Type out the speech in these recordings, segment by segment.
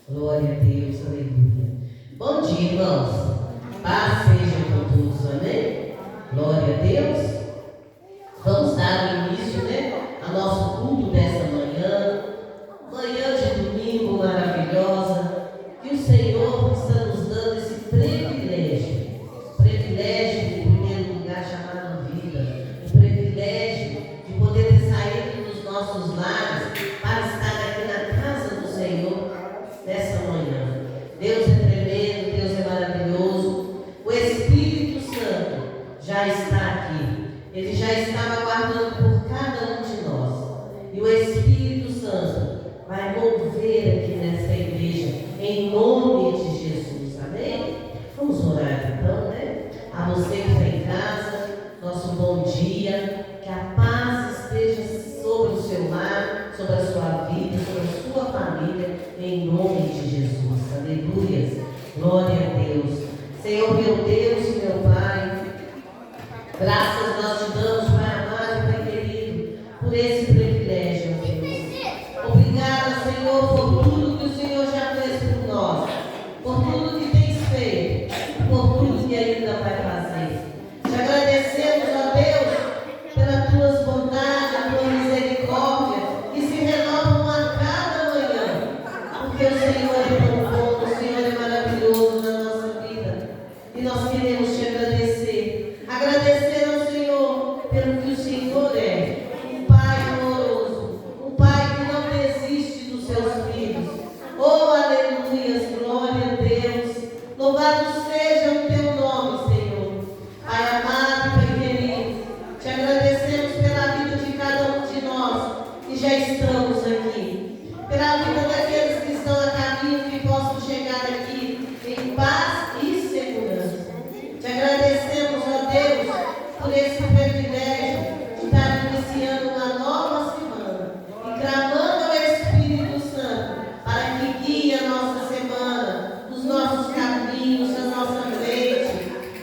Glória a Deus, aleluia. Bom dia, irmãos. Paz seja com todos, amém? Glória a Deus. Vamos dar início, ao nosso culto desta manhã. Manhã de domingo maravilhosa. Que o Senhor está nos dando esse privilégio. Privilégio, em primeiro lugar, chamado vida. O privilégio de poder ter saído dos nossos lares para estar aqui na casa do Senhor nessa manhã. Deus é tremendo, Deus é maravilhoso. O Espírito Santo já está aqui. Ele já estava aguardando por cada um de nós. E o Espírito Santo vai mover aqui nessa igreja, em nome de Jesus. Amém? Vamos orar então, A você que está em casa, nosso bom dia. Que a paz esteja sobre o seu lar, sobre a sua vida, sobre a sua família, em nome de Jesus. Aleluia. Glória a Deus. Senhor, meu Deus e meu Pai, graças nós te damos, Pai amado e Pai querido, por esse privilégio, Deus. Obrigada, Senhor, por tudo que o Senhor já fez por nós, por tudo que tens feito, por tudo que ainda vai fazer. Te agradecemos, ó Deus, pelas tuas bondades, a tua misericórdia, que se renovam a cada manhã, porque o Senhor é tão bom, o Senhor é maravilhoso na nossa vida, e nós queremos te agradecer. Agradecer ao Senhor pelo que o Senhor é, um Pai amoroso, um Pai que não desiste dos seus filhos. Oh, aleluia, glória a Deus. Louvado seja o teu nome, Senhor. Pai amado, Pai querido, te agradecemos pela vida de cada um de nós que já estamos aqui, pela vida daqueles que estão a caminho, que possam chegar aqui em paz e segurança. Te agradecemos, ó Deus, por esse privilégio de estar iniciando uma nova semana e clamando ao Espírito Santo para que guie a nossa semana, os nossos caminhos, a nossa frente,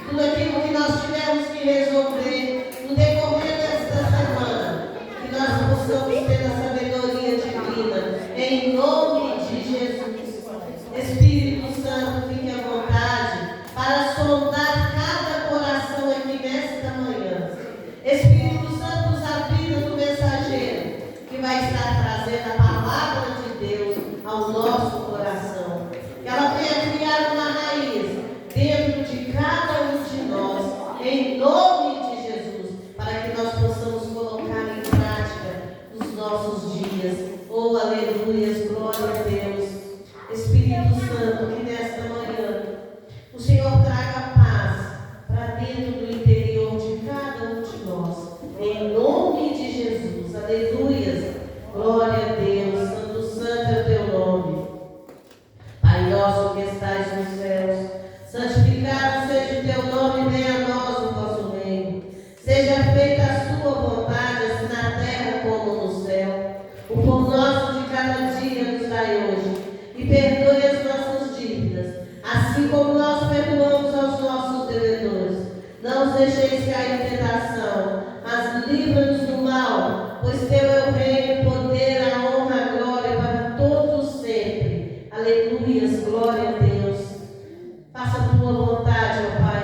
tudo aquilo que nós tivermos que resolver no decorrer desta semana, que nós possamos ter a sabedoria divina, em nome de Jesus. Espírito Santo, fique à vontade para sondar cada coração aqui nesta manhã. Espírito Santo, usa a vida do mensageiro que vai estar trazendo a palavra de Deus ao nosso coração. Que ela venha criar uma raiz dentro de cada um de nós, em nome de Jesus, para que nós possamos colocar em prática os nossos dias. Oh, aleluia, glória a Deus. Espírito Santo, que nesta manhã o Senhor traga paz para dentro do interior de cada um de nós, em nome de Jesus. Aleluia, glória a Deus. Santo, santo é o teu nome. Pai nosso que estais nos céus, santificado seja o teu nome, venha a nós o vosso reino. Seja feita a sua vontade, assim na terra como no céu. O pão nosso de cada dia nos dai hoje, e perdoe as nossas dívidas, assim como nós perdoamos aos nossos devedores. Não os deixeis cair em tentação, mas livra-nos do mal, pois teu é o reino, o poder, a honra, a glória para todos sempre. Aleluia, glória a Deus. Faça a tua vontade, ó Pai,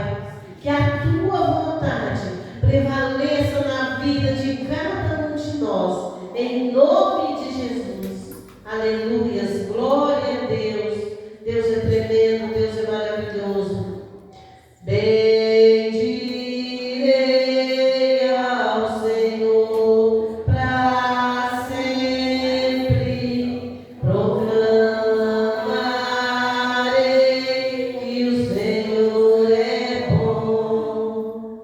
que a tua vontade prevaleça na vida de cada um de nós, em nome de Jesus. Aleluia, glória a Deus. Deus é tremendo, Deus é maravilhoso. Bendirei ao Senhor para sempre, proclamarei que o Senhor é bom.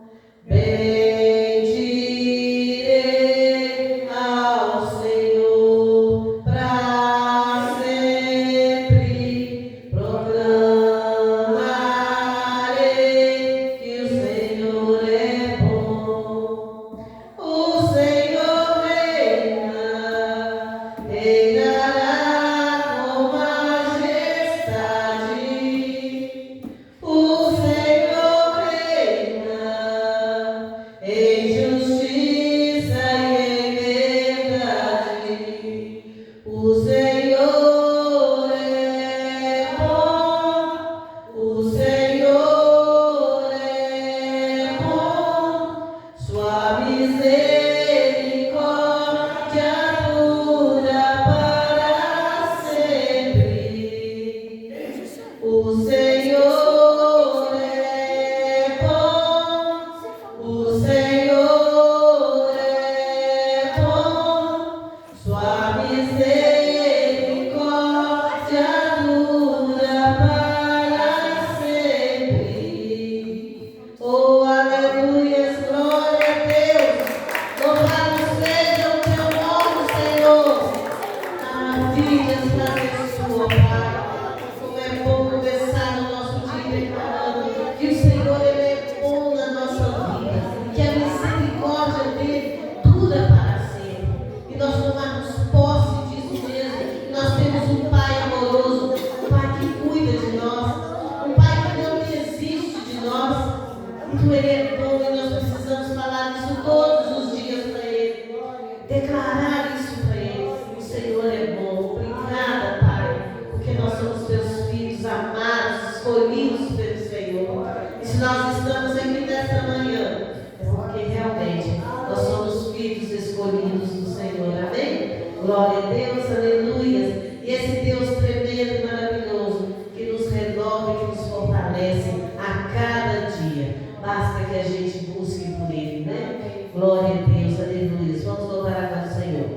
esse Deus tremendo e maravilhoso, que nos renova e que nos fortalece a cada dia. Basta que a gente busque por Ele, né? Glória a Deus, aleluia. Vamos louvar agora o Senhor.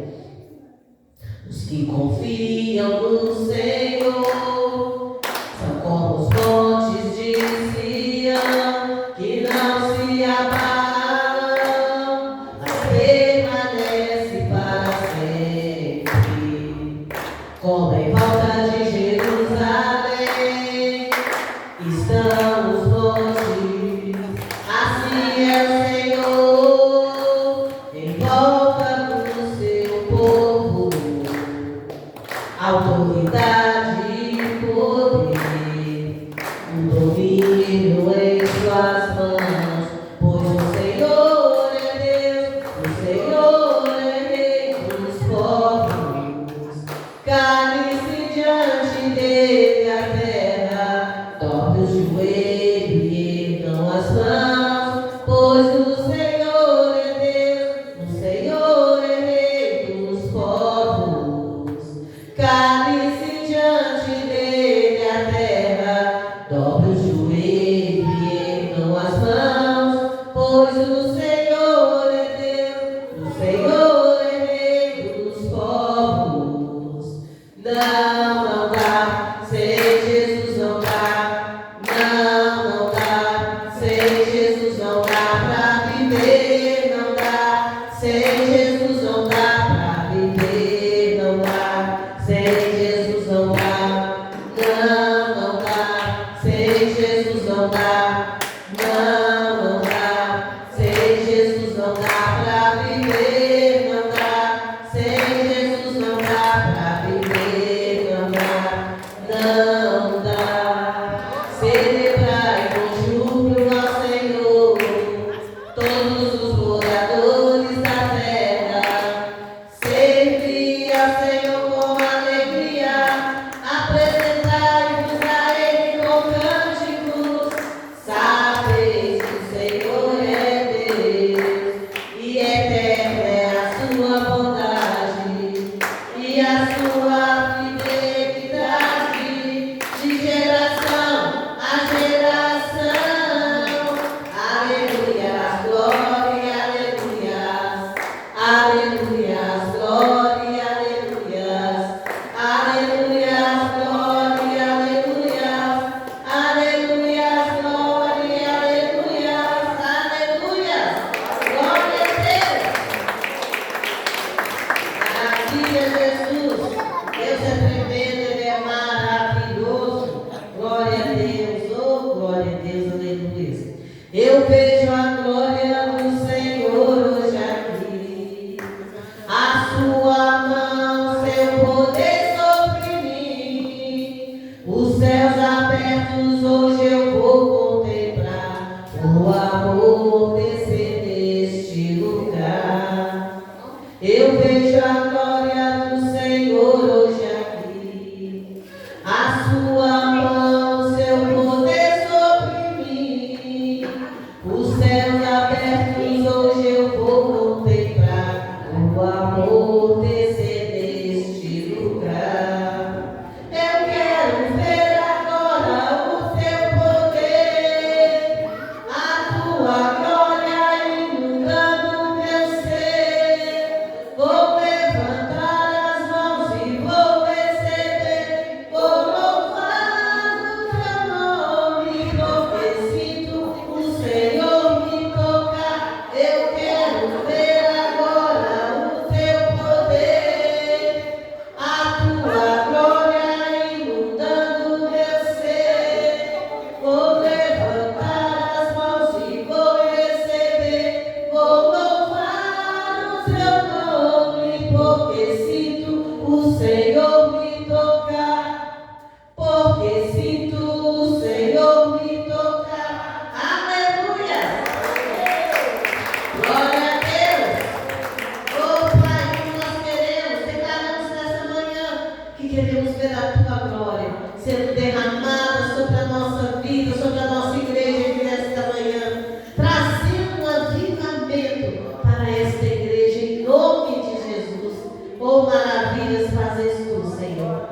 Os que confiam no Senhor são como os montes de Sião, que não se abalam, mas permanece para sempre. Como em volta de Jerusalém estão os montes, assim é o Senhor em volta do seu povo. Autoridade e poder, domínio em suas mãos, pois o Senhor é Deus, o Senhor é Rei dos povos. Cale-se diante dele a terra, dobre o joelho e ergam as mãos, pois o Senhor é Deus, o Senhor é Rei dos povos. Cale-se diante dele a terra, dobre o joelho e ergam as mãos, pois o Senhor é Deus, o Senhor é Rei dos povos. Não dá, sem Jesus não dá, não dá, sem Jesus não dá pra viver, não dá, sem Jesus não dá pra viver, não dá, sem Jesus não dá, não dá, sem Jesus não dá, não dá, sem Jesus não dá pra viver, não dá, sem Jesus não dá pra viver, não dá, não dá. Celebrai com júbilo ao Senhor, todos os moradores da terra. Servi ao Senhor com alegria, apresentai-vos a Ele com cânticos. Sabeis que o Senhor é Deus, e eterna é a sua bondade, e a sua fidelidade, de geração a geração. Aleluia, glória, aleluia. Aleluia, glória, aleluia. Aleluia, glória, aleluia. Aleluia, glória, aleluia. Aleluia, glória a Deus. Maravilha, Jesus. Deus é tremendo, Ele é maravilhoso. Glória a Deus, oh glória a Deus, aleluia. Eu vejo a glória do Senhor hoje aqui. A sua mão, seu poder sobre mim. Os céus abertos hoje eu vou contemplar. O amor descer neste lugar. Eu vejo a glória do Senhor hoje aqui. A sua mão, seu poder sobre mim. Os céus abertos hoje eu vou contemplar. O amor descer neste lugar. Eu quero ver agora o teu poder, a tua glória inundando meu ser. Vou levantar as mãos e vou receber, vou louvar o teu nome, porque sinto o Senhor me tocar. Eu quero ver agora o teu poder, a tua glória inundando meu ser. Vou levantar as mãos e vou receber, vou louvar o teu nome, porque sinto o Senhor me tocar. Porque sinto o Senhor me tocar. Aleluia! Glória a Deus! Oh Pai, que nós queremos, declaramos nessa manhã que queremos ver a tua glória sendo derramada sobre a nossa vida, sobre a nossa igreja aqui nesta manhã, trazendo um avivamento para esta igreja em nome de Jesus. Oh maravilhas fazes tu, Senhor.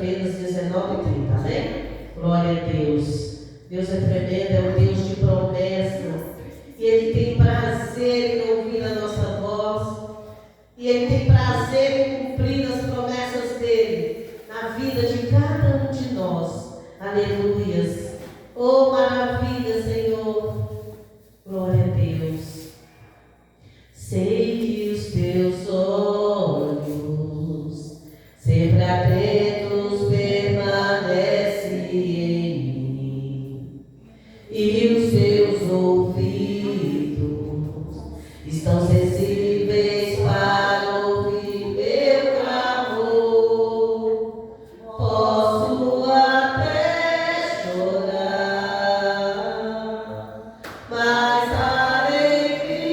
sexta-feira, às 19h30, amém? Glória a Deus. Deus é tremendo, é um Deus de promessa. E Ele tem prazer em ouvir a nossa voz. E Ele tem prazer em cumprir as promessas dEle na vida de cada um de nós. Aleluias. Oh, maravilha, Senhor. Glória a Deus. Sei que os teus olhos sempre atentos permanecem em mim, e os teus ouvidos estão sensíveis para ouvir meu clamor. Posso até chorar, mas a alegria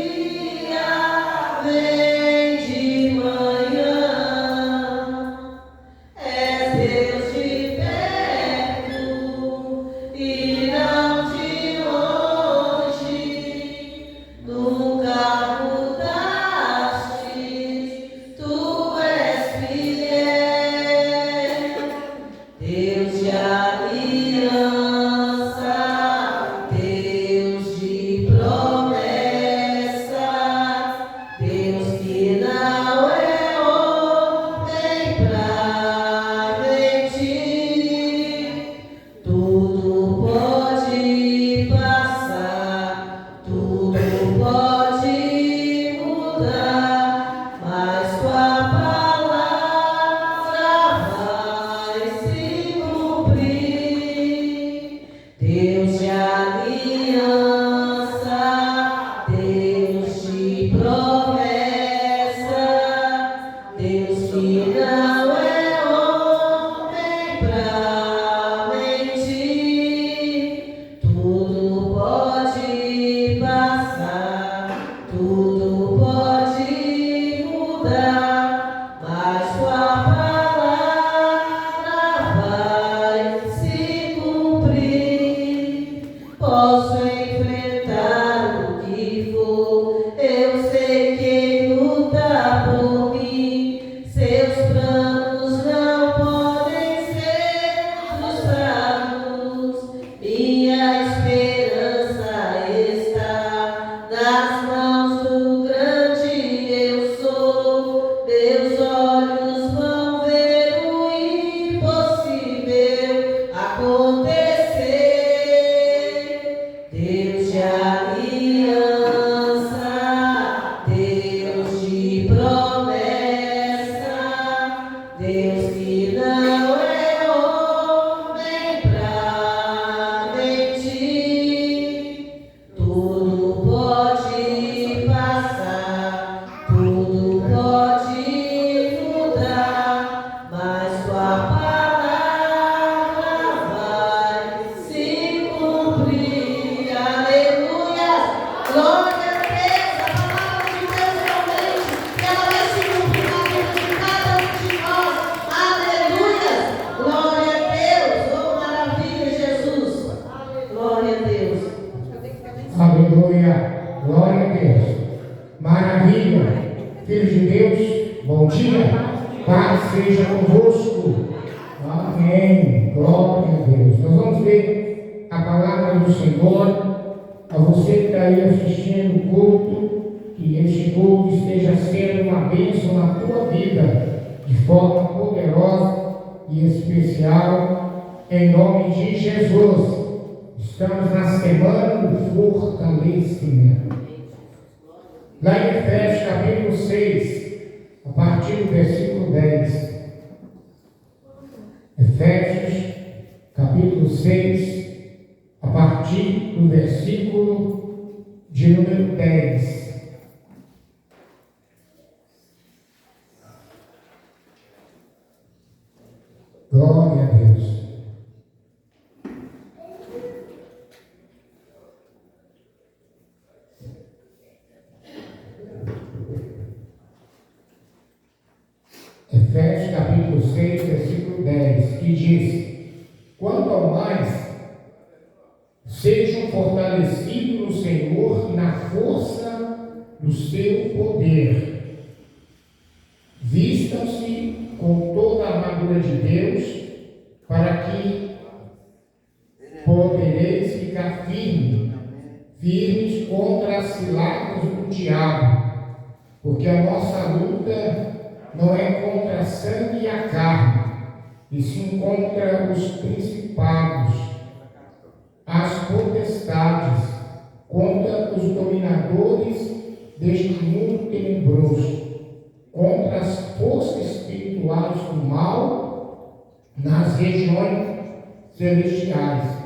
vem de manhã. És Deus de perto e não de longe, nunca mudaste, tu és fiel. Deus de aliança, Deus de promessa, Deus que não é homem pra mentir. Tudo pode passar, tudo pode mudar, mas tua palavra vai se cumprir. Deus de aliança, Deus de promessa, Deus que não é homem pra mentir. Tudo pode passar, tudo pode mudar, mas tua palavra vai se cumprir. Posso enfrentar o que for, eu sei que luta por mim. Seus planos não podem ser frustrados. Minha esperança está nas mãos do grande eu sou. Meus olhos vão ver o impossível acontecer. Deus de aliança, Deus de promessa, Deus que não é homem pra mentir. Tudo pode passar, tudo pode mudar, mas tua palavra vai se cumprir. Aleluia! Glória a Deus! A palavra de Deus realmente, ela vai se cumprir na vida de cada um de nós. Aleluia! Glória a Deus! Oh, maravilha, Jesus! Glória a Deus! Aleluia, glória a Deus, maravilha, filhos de Deus, bom dia, paz seja convosco, amém, glória a Deus. Nós vamos ver a palavra do Senhor. A você que está aí assistindo o culto, que este culto esteja sendo uma bênção na tua vida, de forma poderosa e especial, em nome de Jesus. Estamos na semana do fortalecimento. Lá em Efésios capítulo 6, a partir do versículo 10. Efésios capítulo 6, a partir do versículo de número 10. Glória a Deus. Efésios capítulo 6, versículo 10, que diz: quanto ao mais, sejam fortalecidos no Senhor e na força do seu poder. Vistam-se com toda a armadura de Deus firmes contra as ciladas do diabo, porque a nossa luta não é contra a sangue e a carne, e sim contra os principados, as potestades, contra os dominadores deste mundo tenebroso, contra as forças espirituais do mal nas regiões celestiais.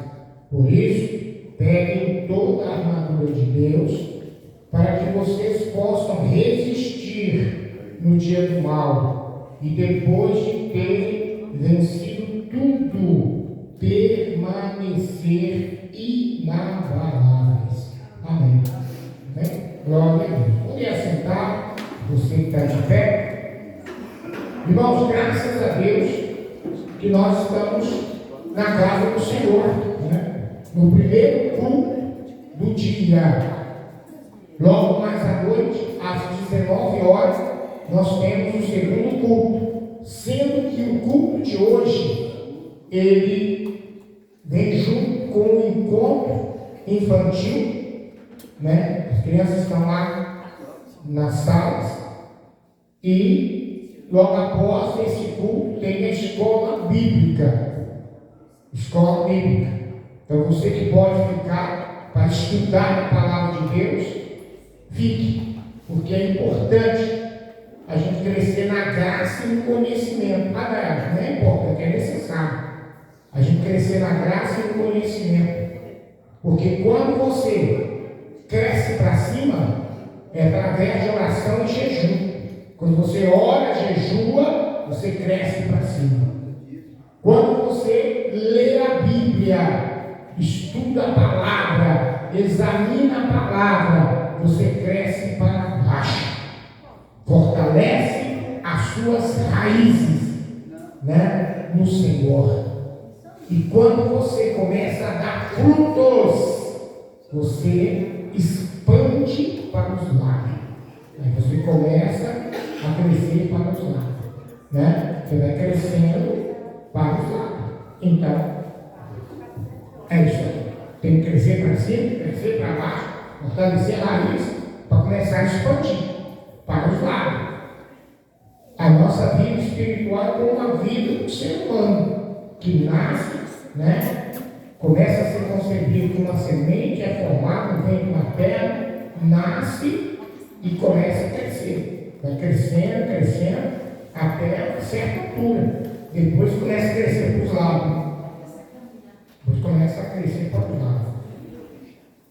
Por isso, peguem toda a armadura de Deus, para que vocês possam resistir no dia do mal, e depois de terem vencido tudo, permanecer inabaláveis. Amém. Amém? Glória a Deus. Pode assentar, você que está de pé. Irmãos, graças a Deus que nós estamos na casa do Senhor, né? No primeiro culto do dia. Logo mais à noite, às 19 horas, nós temos o segundo culto, sendo que o culto de hoje, ele vem junto com o encontro infantil, né? As crianças estão lá nas salas, e logo após esse culto tem a escola bíblica. Escola bíblica. Então você que pode ficar para estudar a palavra de Deus, fique, porque é importante a gente crescer na graça e no conhecimento. Não é importante, é necessário a gente crescer na graça e no conhecimento, porque quando você cresce para cima, é através de oração e jejum. Quando você ora, jejua, você cresce para cima. Quando você lê a Bíblia, estuda a palavra, examina a palavra, você cresce para baixo, fortalece as suas raízes, né, no Senhor. E quando você começa a dar frutos, você expande para os lados. Aí você começa a crescer para os lados, né? Você vai crescendo para os lados. Então, é isso aí. Tem que crescer para cima, crescer para baixo, fortalecer a raiz, para começar a expandir para os lados. A nossa vida espiritual é como uma vida do ser humano, que nasce, né? Começa a ser concebido como uma semente, é formado, vem de uma terra, nasce e começa a crescer. Vai crescendo, crescendo, até uma certa altura. Depois começa a crescer para os lados. Depois começa a crescer para os lados.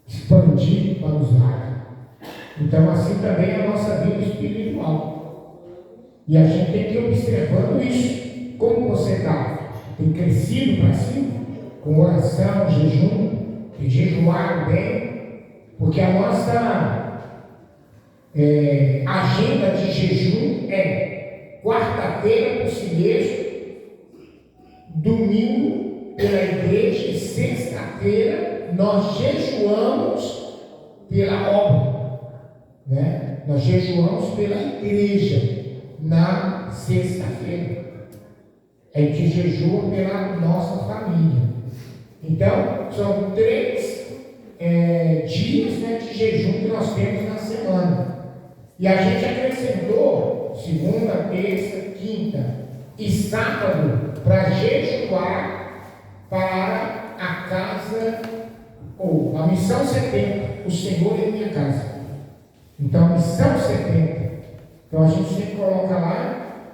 Expandir para os lados. Então, assim também é a nossa vida espiritual. E a gente tem que ir observando isso. Como você está? Tem crescido para cima? Com oração, jejum, tem jejuado bem, porque a nossa agenda de jejum é quarta-feira por si mesmo, domingo pela igreja e sexta-feira nós jejuamos pela obra, né? Nós jejuamos pela igreja na sexta-feira. A gente jejua pela nossa família. Então, são 3 dias, né, de jejum que nós temos na semana. E a gente acrescentou segunda, terça, quinta e sábado para jejuar para a casa, ou a missão 70, o Senhor em minha casa. Então, a missão 70. Então, a gente sempre coloca lá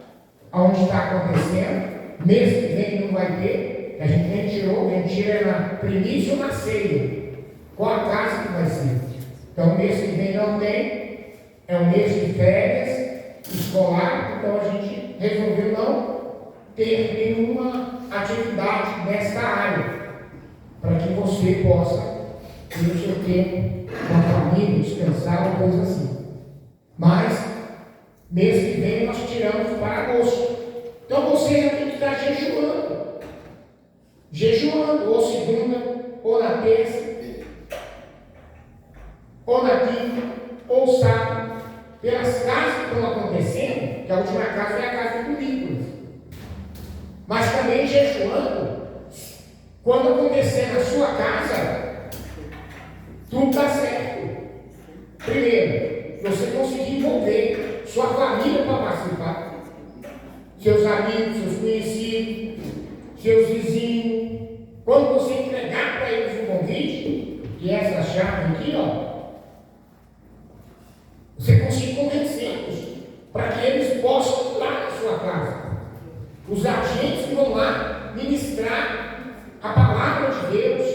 onde está acontecendo. Mês que vem não vai ter, a gente nem tirou, a gente tira na primícia ou na ceia. Qual a casa que vai ser? Então, mês que vem não tem, é um mês de férias escolar, então a gente resolveu não ter nenhuma atividade nesta área, para que você possa ter o seu tempo com a família, descansar ou coisa assim. Mas, mês que vem nós tiramos para agosto. Então você já tem que estar jejuando, ou segunda, ou na terça, ou na quinta, ou sábado, pelas casas que estão acontecendo, que a última casa é a casa do Nicolas. Mas também jejuando, quando acontecer na sua casa, tudo está certo. Primeiro, você conseguir envolver sua família para participar, seus amigos, seus conhecidos, seus vizinhos. Quando você entregar para eles o convite, que é essa chave aqui, ó, você consegue convencê-los para que eles possam ir lá na sua casa. Os agentes que vão lá ministrar a palavra de Deus,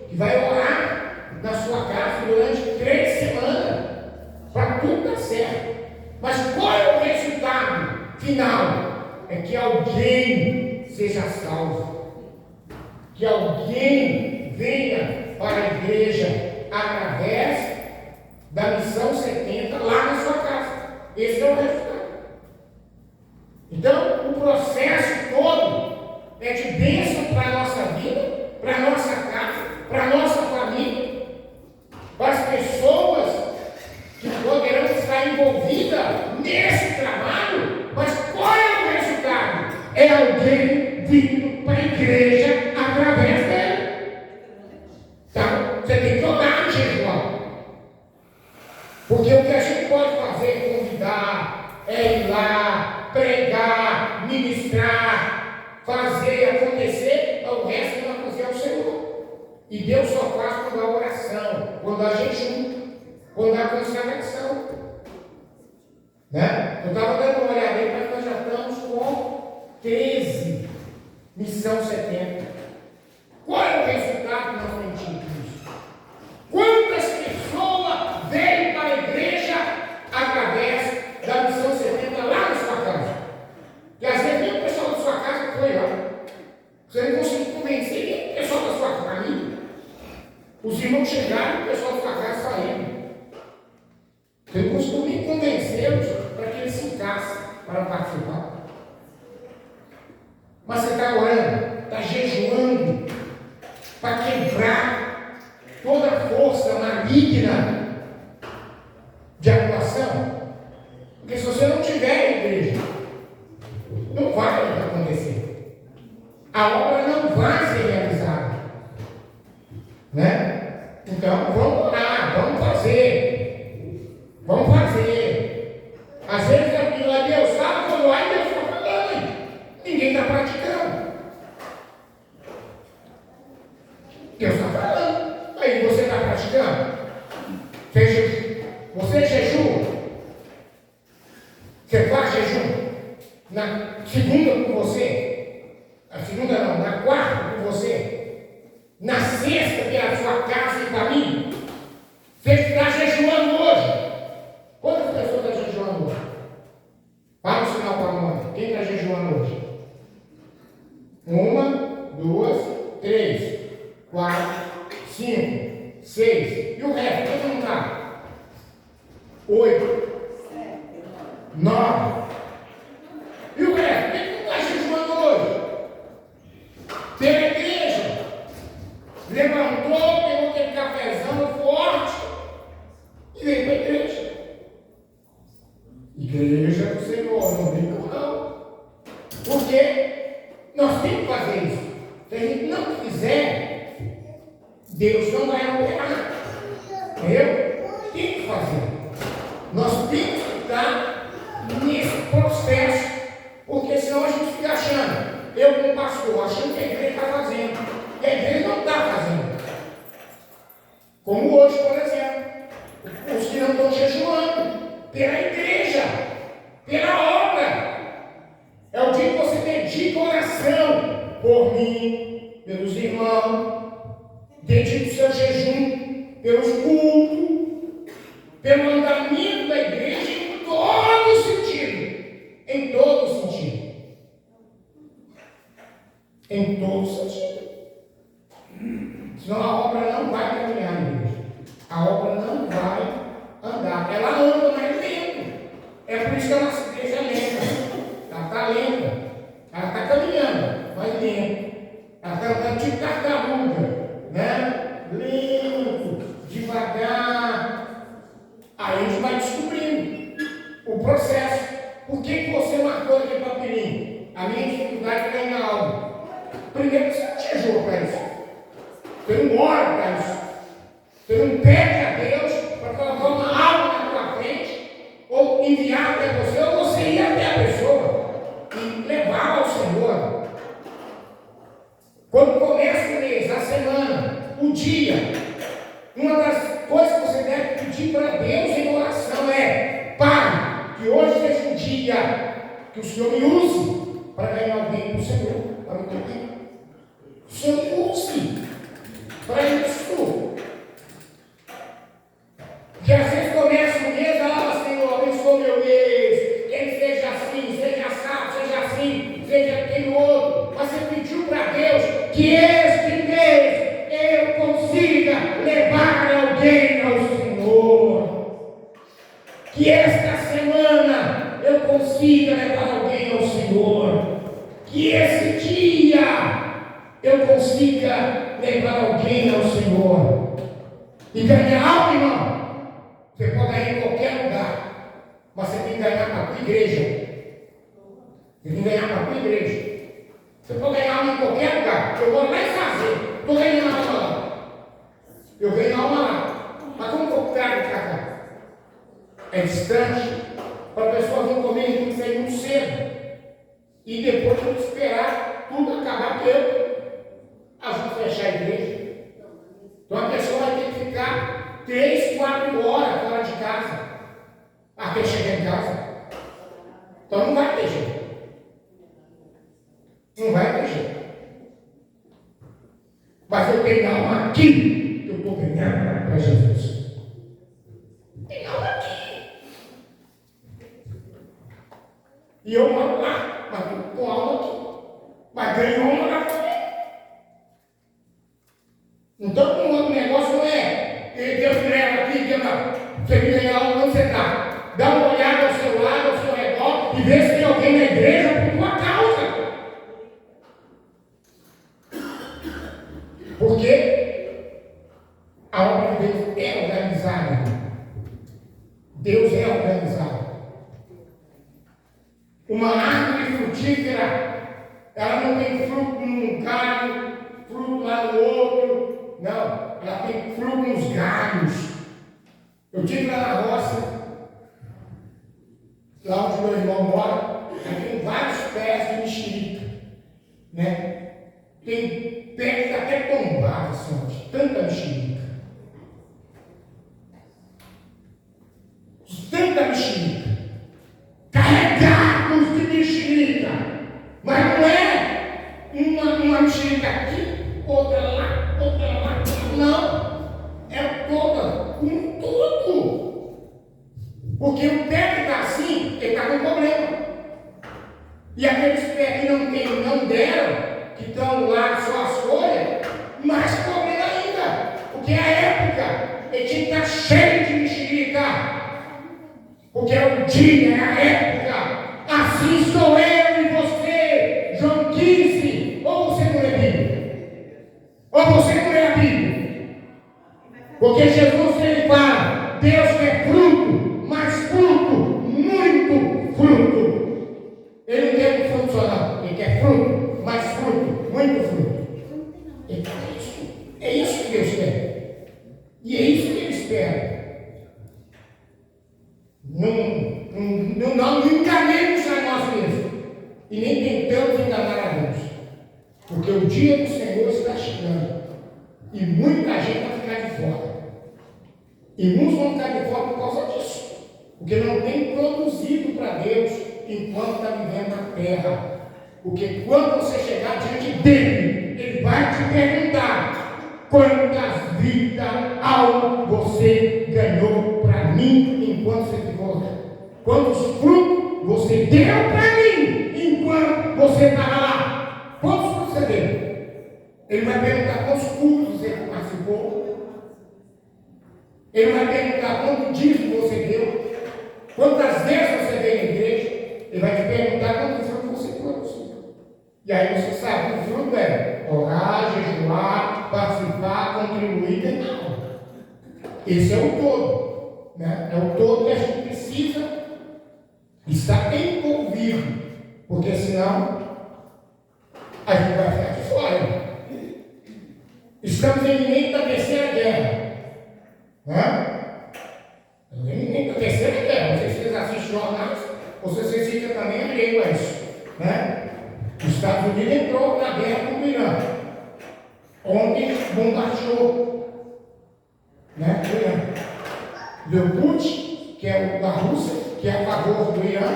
que vai orar na sua casa durante 3 semanas, para tudo dar certo. Mas qual é o resultado final? É que alguém seja salvo, que alguém venha para a igreja através da missão 70 lá na sua casa. Esse é o resultado. Então, o processo todo é de bênção para a nossa vida, para a nossa casa, para a nossa família, para as pessoas que poderão estar envolvidas nesse trabalho. Mas qual é o resultado? É alguém vindo para a igreja através dele. Então, você tem que orar em jejum. Porque o que a gente pode fazer é convidar, é ir lá, pregar, ministrar, fazer acontecer, o resto que vai fazer ao Senhor. E Deus só faz quando há oração, quando há jejum, quando há consagração. Né? Eu estava dando uma olhada aí, mas nós já estamos com 13, missão 70. Qual é o resultado que nós temos disso? Quantas pessoas veio para a igreja através da missão 70 lá na sua casa? E às vezes nem o pessoal da sua casa foi lá. Você não conseguiu convencer nem o pessoal da sua família. Os irmãos chegaram e o pessoal da sua casa saiu. Você não conseguiu nem convencê-los para que eles ficassem para participar. Mas você está orando, está jejuando para quebrar toda a força maligna de atuação. Porque se você não tiver igreja, não vai acontecer. A obra não vai ser realizada. Né? Então, vamos orar, vamos fazer. Vamos fazer. Às vezes eu digo a Deus, fala quando lá e Deus está falando. Ninguém está praticando. Deus está falando. Aí você está praticando. Você jejua. Você faz jejum. Na segunda com você. Na segunda não, na quarta com você. Na sexta que é a sua casa e família. Você está jejuando hoje. Quantas pessoas estão jejuando hoje? Fala o sinal para a mãe. Quem está jejuando hoje? 1, 2, 3, 4, 5, 6. E o resto? Quem não está? 8, 9. E o resto? Quem não está jejuando hoje? Pela igreja. Levantou, pegou aquele cafezão forte e veio para a igreja. Igreja do Senhor, não vem por não. Porque nós temos que fazer isso. Se a gente não fizer, Deus não vai operar. Eu tenho que fazer. Nós temos que estar nesse processo. Porque senão a gente fica achando, eu como pastor, achando que a igreja está fazendo. E a igreja não está fazendo. Como hoje, por exemplo. Os que não estão jejuando. Pela igreja, pela obra. É o dia que você dedica oração por mim, pelos irmãos, dedica o seu jejum pelos cultos, pelo andamento da igreja em todo sentido. Em todo sentido. Em todo sentido. Senão a obra não vai caminhar, igreja. A obra não vai andar. Ela anda mais lento. É por isso que a nossa igreja é lenta. Ela está lenta. Ela está caminhando, mas lenta. Ela está andando tipo tartaruga, né? Lento, devagar. Aí a gente vai descobrindo o processo. Por que você marcou aquele papelinho? A minha dificuldade é ganhar algo. Primeiro, você não jejua para isso. Você não ora para isso. Você não pede pedir para Deus em oração é: Pai, que hoje seja um dia que o Senhor me use para ganhar alguém para o Senhor, para o teu reino. O Senhor me use para isso. Que às vezes começa o mês, Senhor, abençoa meu mês, que ele seja assim, seja assado, seja assim, seja aquele outro. Mas você pediu para Deus que este mês eu consiga levar alguém ao Senhor. Que esta semana eu consiga levar alguém ao Senhor. Que esse dia eu consiga levar alguém ao Senhor. E ganhar algo, irmão. Você pode ganhar em qualquer lugar, mas você tem que ganhar para a tua igreja. Você tem que ganhar para a tua igreja. Você pode ganhar alma em qualquer lugar. Eu vou lá e fazer. Estou ganhando alma lá. Eu ganho alma lá. Mas como que eu trago para cá? É distante. Para a pessoa vir comer, tem que sair muito cedo. E depois tem que esperar tudo acabar, porque nós vamos fechar a igreja. Então a pessoa vai ter que ficar 3, 4 horas fora de casa até chegar em casa. Então não vai ter jeito. Não vai ter jeito. Mas eu tenho alma aqui que eu estou ganhando para Jesus. Tem alma aqui. E eu moro lá, mas eu estou com alma aqui. Mas ganho alma lá também. Então o negócio não é Deus me leva aqui, Deus não. Você me ganha alma onde você está. Dá uma olhada ao seu lado, ao seu redor e vê se tem alguém na igreja por tua causa. Porque a obra de Deus é organizada. Deus é organizado. Uma árvore frutífera, ela não tem fruto num galho, fruto lá no outro. Não, ela tem fruto nos galhos. Eu tive lá na roça, lá onde meu irmão mora, tem vários pés de mexerica, né? Tem pé que está até tombado, assim, de tanta mexerica. Tanta mexerica. Carregados de mexerica. Mas não é uma mexerica aqui, outra lá, outra lá. Não. É toda, um todo. Porque o pé que está assim, ele está com problema. E aqueles pés que não deram, que estão lá só as folhas, mais problema ainda. Porque é a época, ele tinha que estar cheio de mexerica. Porque é o dia, é a época. Assim sou eu e você. João 15. Ou você não é Bíblia? Ou você não é a Bíblia? Porque Jesus, ele fala, Deus quer fruto, mas fruto, muito fruto. Ele não quer fruto só não, ele quer fruto, mais fruto, muito fruto. Então é isso que Deus quer. E é isso que ele espera. Não enganemos a nós mesmos. E nem tentamos enganar a Deus. Porque o dia do Senhor está chegando. E muita gente vai ficar de fora. E muitos vão ficar de fora por causa disso. Porque não tem produzido para Deus enquanto está vivendo na terra. Porque quando você chegar diante dele, ele vai te perguntar: quantas vidas almas você ganhou para mim enquanto você ficou? Quantos frutos você deu para mim enquanto você estava lá? Quantos frutos você deu? Ele vai perguntar quantos cultos você participou. Ele vai perguntar quanto dízimo você deu. Quantas vezes você veio na igreja. Ele vai te perguntar quanto fruto você produziu. E aí você sabe que o fruto é orar, jejuar, participar, contribuir, não. Esse é o todo, né? É o todo que a gente precisa estar envolvido, porque senão a gente vai ficar de fora. Estamos em iminente da terceira guerra, né? Estamos em iminente da terceira guerra. Não sei se vocês assistem jornais, ou se vocês ficam também alheios a isso, né? Os Estados Unidos entrou na guerra com o Irã. Ontem bombardeou, né? do Putin, que é o da Rússia, que é a favor do Irã,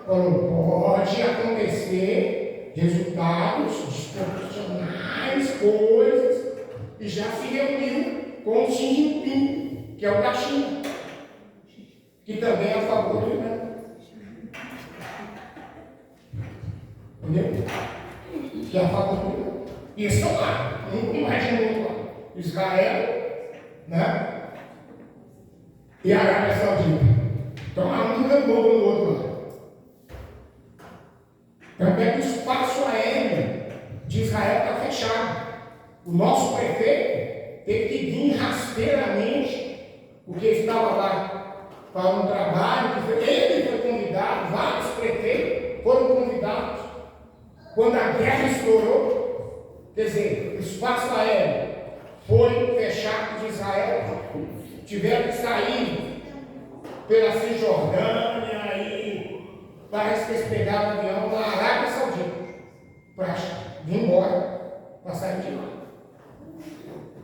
falou, pode acontecer resultados desproporcionais, coisas, e já se reuniu com o Xi Jinping, que é o da China, que também é a favor do Irã. Entendeu? Que é a favor do Irã. E eles estão lá, um mais de novo lá. Israel, né? E a Arábia Saudita. Então há um tambor no outro lado. Também o espaço aéreo de Israel está fechado. O nosso prefeito teve que vir rasteiramente, porque estava lá para um trabalho, ele foi convidado, vários prefeitos foram convidados. Quando a guerra estourou, quer dizer, o espaço aéreo foi fechado de Israel, tiveram que sair pela Cisjordânia e parece que eles pegaram o avião na Arábia Saudita para vir embora, para sair de lá.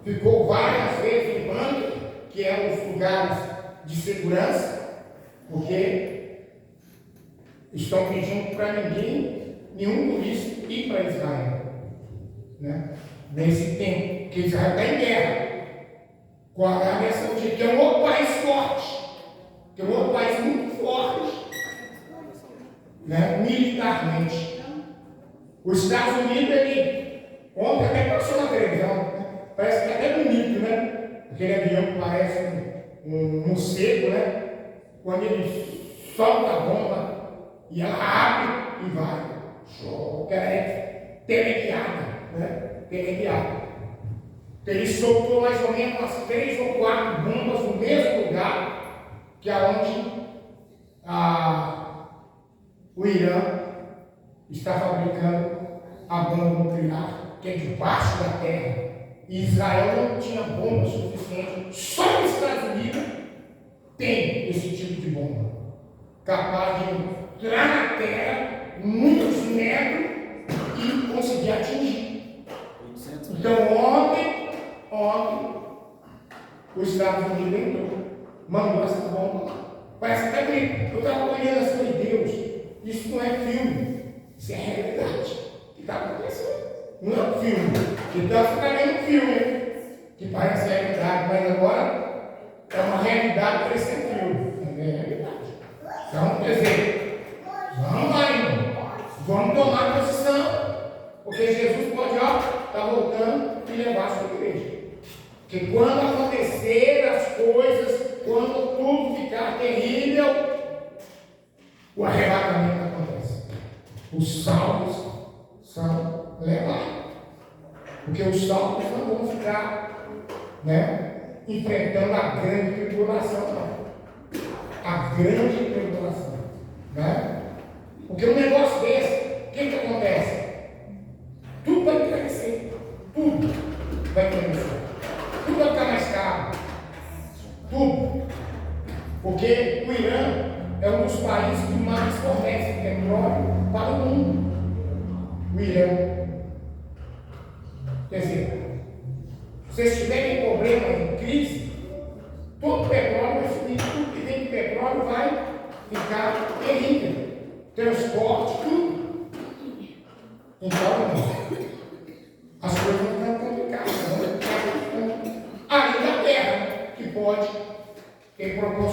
Ficou várias vezes em Banco, que é um dos lugares de segurança, porque estão pedindo para nenhum turista ir para Israel, né? Nesse tempo, que Israel está em guerra com a Arábia Saudita, que é um outro país forte, que é um outro país muito forte, né? Militarmente. Os Estados Unidos, ele ontem até passou na televisão, né? Parece que é até bonito, né? Aquele avião que parece um morcego, né? Quando ele solta a bomba e ela abre e vai. Show, que ela é teleguiada, né? Teleguiada. Ele soltou mais ou menos umas 3 ou 4 bombas no mesmo lugar que é onde o Irã está fabricando a bomba nuclear, que é debaixo da terra. E Israel não tinha bomba suficiente. Só os Estados Unidos tem esse tipo de bomba, capaz de entrar na terra muitos metros e conseguir atingir. Então ontem os Estados Unidos entrou, mandou essa bomba. Parece até que eu estava olhando assim, Deus, isso não é filme, isso é realidade que está acontecendo. Não é um filme, então você está vendo um filme que parece realidade, mas agora é uma realidade parecendo filme, não é realidade. Então, quer dizer, vamos lá, irmão, vamos tomar posição, porque Jesus pode, estar voltando e levar a sua igreja. Porque quando acontecer as coisas, quando tudo ficar terrível, o arrebatamento acontece. Os salvos são levados. Porque os salvos não vão ficar, né, enfrentando a grande tribulação, não. A grande tribulação, né? Porque um negócio desse, o que acontece? Tudo vai crescer. Tudo vai crescer. Tudo vai ficar mais caro. Tudo. Porque o Irã é um dos países que mais fornece petróleo para o mundo. O Irã. Quer dizer, se vocês tiverem problema em crise, todo petróleo vai subir, tudo que vem de petróleo vai ficar terrível. Transporte, tudo. Então, as coisas não estão complicadas, além da guerra, que pode ter proporção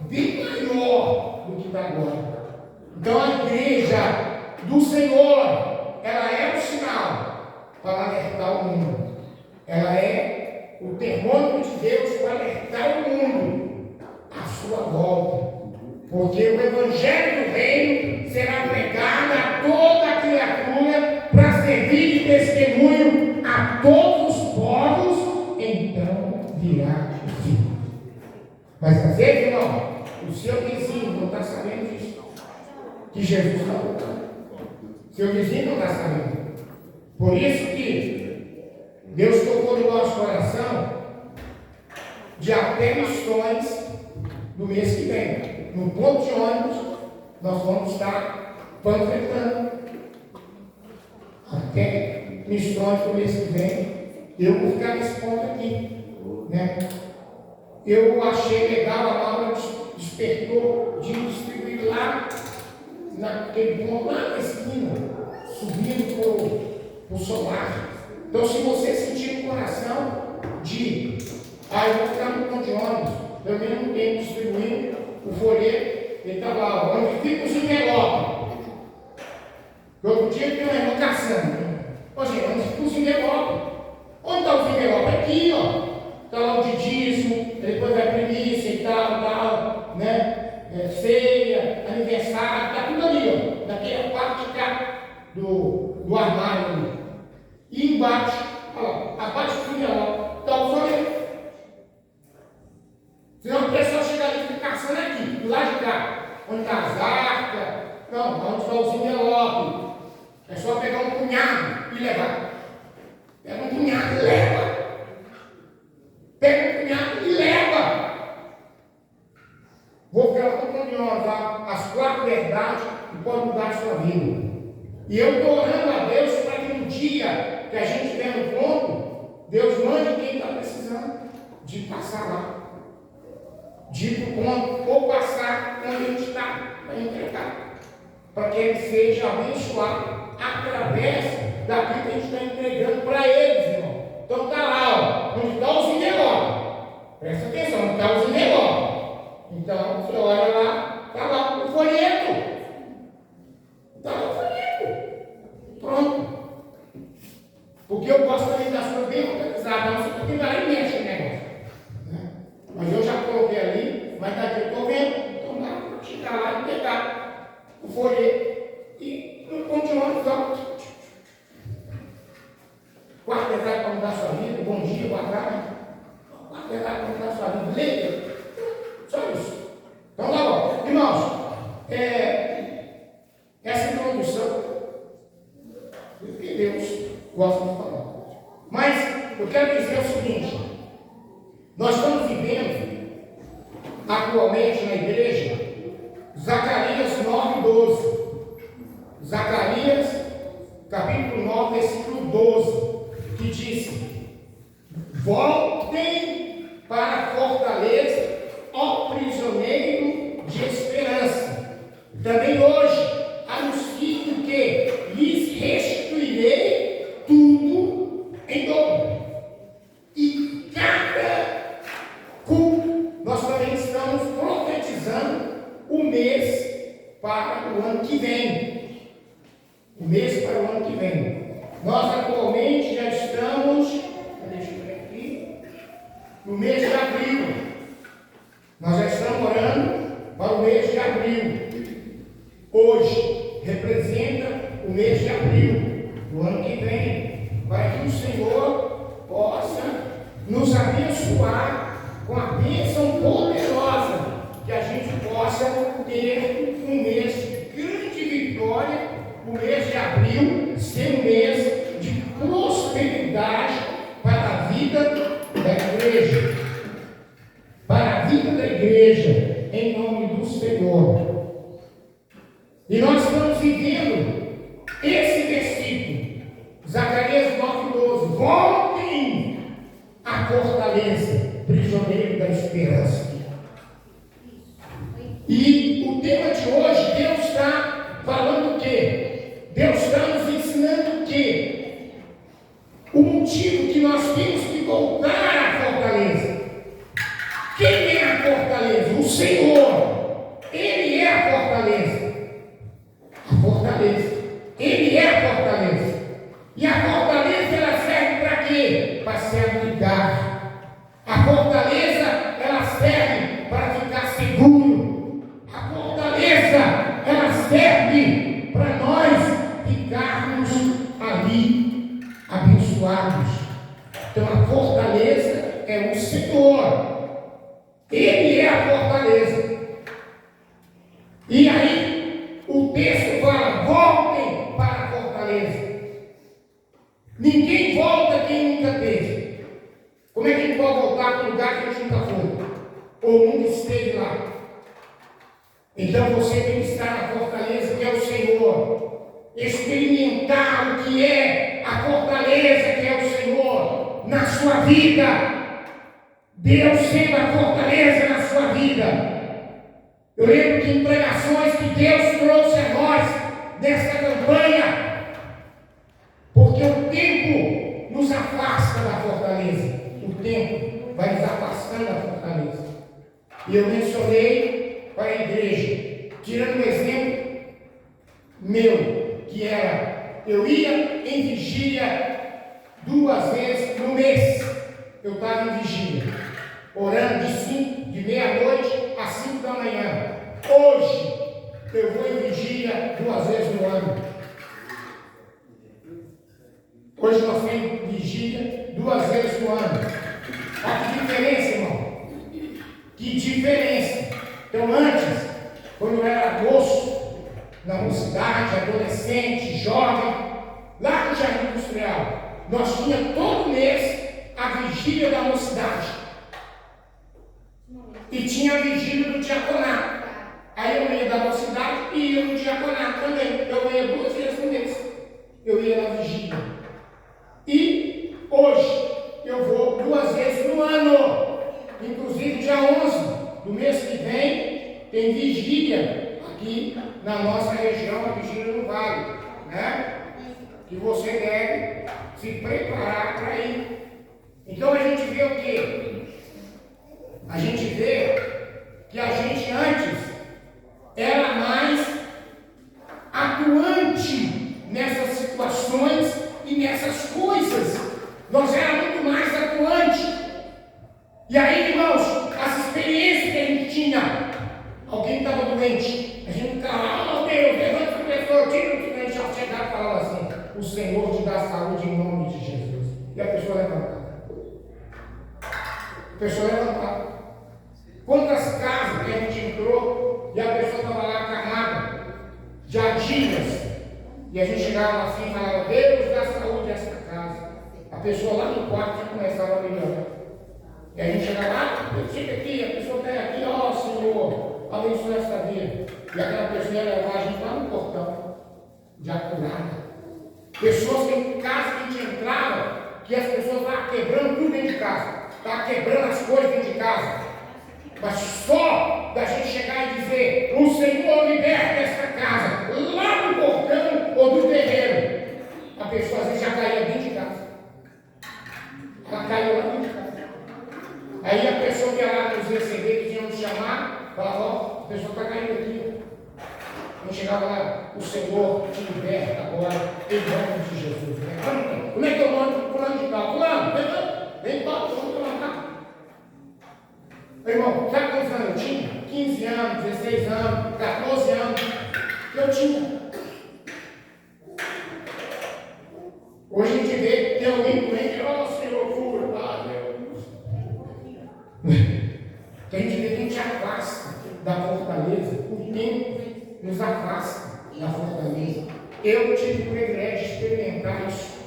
bem maior do que está agora. Então a igreja do Senhor, ela é um sinal para alertar o mundo. Ela é o termômetro de Deus para alertar o mundo à sua volta. Porque o evangelho do reino será pregado a toda criatura para servir de testemunho a todos os povos, então virá o fim. Mas às vezes, irmão, o seu vizinho não está sabendo disso, que Jesus está voltando. Seu vizinho não está sabendo. Por isso que Deus tocou no nosso coração de até missões no mês que vem. No ponto de ônibus, nós vamos estar panfletando até missões no mês que vem. Eu vou ficar nesse ponto aqui, né? eu achei legal, a Laura despertou de distribuir lá, naquele ponto, lá na esquina, subindo para o solar. Então, se você sentir no coração de, eu vou ficar no ponto de ônibus, pelo menos não tem distribuindo o folheto, ele está lá, onde fica os envelopes. Outro dia tem uma irmã caçando. Ô, gente, onde fica os envelopes? Onde está os envelopes? Aqui, ó. Está lá o de dízimo, depois vai primícia e tal, né? Ceia, aniversário, está tudo ali, ó. Naquela parte cá do armário ali. E embaixo, olha lá, abaixo do envelope, está o folheto. Senão o pessoal chega ali e fica caçando aqui, do lado de cá. Onde está as arcas, não, onde está os envelopes. É só pegar um punhado e levar. Pega um punhado e leva. Pega um punhado e leva. Vou ficar contando as 4 verdades que podem mudar a sua vida. E eu estou orando a Deus para que no dia que a gente estiver no ponto, Deus mande quem está precisando de passar lá. De ir para o ponto, ou passar onde a gente está para entregar. Para que ele seja abençoado através daquilo que a gente está entregando para eles, irmão. Então está lá, ó, onde está os envelopes. Presta atenção, onde está os envelopes. Então você olha lá, está lá o folheto. Está lá o folheto. Pronto. Porque eu gosto também das coisas bem organizadas, não sei porque vai lá e mexe no negócio. Né? Mas eu já coloquei ali, mas daqui eu estou vendo. Então dá para chegar lá e pegar o folheto. E continuamos só. Quarta verdade para mudar a sua vida. Bom dia, boa tarde. Quarta verdade para mudar a sua vida. Leia. Só isso. Então tá bom. Irmãos, essa introdução, que Deus gosta de falar. Mas eu quero dizer o seguinte: nós estamos vivendo atualmente na igreja Zacarias 9:12. Zacarias, capítulo 9, versículo 12, que diz: voltem para a fortaleza, ó prisioneiro de esperança. Também hoje anuncio que lhes restituirei tudo em dobro. E cada culto, nós também estamos profetizando o mês para o ano que vem. O mês para o ano que vem. Nós atualmente já estamos, deixa eu ver aqui, no mês de abril. Nós já estamos orando para o mês de abril. Hoje representa o mês de abril do ano que vem, para que o Senhor possa nos abençoar com a bênção poderosa, que a gente possa ter um mês de grande vitória. O mês de abril ser um mês de prosperidade para a vida da igreja. Para a vida da igreja, em nome do Senhor. E nós estamos vivendo esse versículo, Zacarias 9:12. Voltem à fortaleza, prisioneiro da esperança. E o tema de hoje, Deus está falando o quê? Deus está nos ensinando que o motivo que nós temos que voltar à fortaleza. Quem é a fortaleza? O Senhor. Ele é a fortaleza. A fortaleza. Ele é a fortaleza. E a fortaleza, ela serve para quê? Para se abrigar. A fortaleza, ela serve para ficar seguro. A fortaleza, ela serve para nós ficarmos ali abençoados. Então a fortaleza é o Senhor. Ele é a fortaleza. E aí o texto fala: voltem para a fortaleza. Ninguém volta quem nunca teve. Como é que a gente pode voltar para um lugar que a gente nunca foi? Ou nunca esteve lá? Então você tem que estar na fortaleza que é o Senhor. Experimentar o que é a fortaleza que é o Senhor na sua vida. Deus sendo a fortaleza na sua vida. Eu lembro que em pregações que Deus trouxe a nós nesta campanha, porque o tempo nos afasta da fortaleza. O tempo vai nos afastando da fortaleza. E eu mencionei para a igreja, tirando um exemplo meu, que era, eu ia em vigília 2 vezes no mês. Eu estava em vigília, orando de meia-noite às 5 da manhã. Hoje, eu vou em vigília 2 vezes no ano. Hoje nós temos vigília 2 vezes no ano. Olha que diferença, irmão. Que diferença. Então antes, quando eu era moço, na mocidade, adolescente, jovem, lá no Jardim Industrial, nós tínhamos todo mês a vigília da mocidade. E tinha a vigília do diaconato. Aí eu ia da mocidade e ia no diaconato também. Eu ia 2 vezes no mês. Eu ia na vigília. E hoje eu vou 2 vezes no ano. Inclusive dia 11 do mês que vem tem vigília aqui na nossa região, a vigília no Vale, né? Que você deve se preparar para ir. Então a gente vê o quê? A gente vê que a gente antes era mais atuante nessas situações e nessas coisas. Nós éramos muito mais atuante. E aí, irmãos, as experiências que a gente tinha, alguém estava doente, a gente ficava, oh Deus, levanta a pessoa, tira o que a gente já chegava e falava assim: o Senhor te dá saúde em nome de Jesus. E a pessoa levantava. A pessoa levantava. Quantas casas que a gente entrou e a pessoa estava lá acamada, já dias, e a gente chegava assim e falava: Deus dá saúde a esta casa. A pessoa lá no quarto já começava a melhorar. E a gente chegava lá, chega aqui, a pessoa está aqui, ó Senhor, abençoa esta vida. E aquela pessoa ia levar a gente lá no portão, já curada. Pessoas que em casa que a gente entrava, que as pessoas estavam quebrando tudo dentro de casa, estavam quebrando as coisas dentro de casa. Mas só da gente chegar e dizer: o Senhor liberta esta casa, lá no portão ou do terreiro, a pessoa às vezes já caía dentro de casa. Ela caiu lá dentro de casa. Aí a pessoa que ia lá nos receber, que tinha nos chamar, falava: ó, a pessoa está caindo aqui. Quando chegava lá: o Senhor te liberta agora, em nome de Jesus. Como é que eu mando? Fulano de tal? Fulano, vem cá, vamos levantar. Irmão, sabe quantos anos eu tinha? 15 anos, 16 anos, 14 anos. Eu tinha. Hoje a gente vê, tem alguém doente, ó Senhor, cura. Ah, Deus. Que a gente vê que a gente afasta da fortaleza. O tempo nos afasta da fortaleza. Eu tive o privilégio de experimentar isso.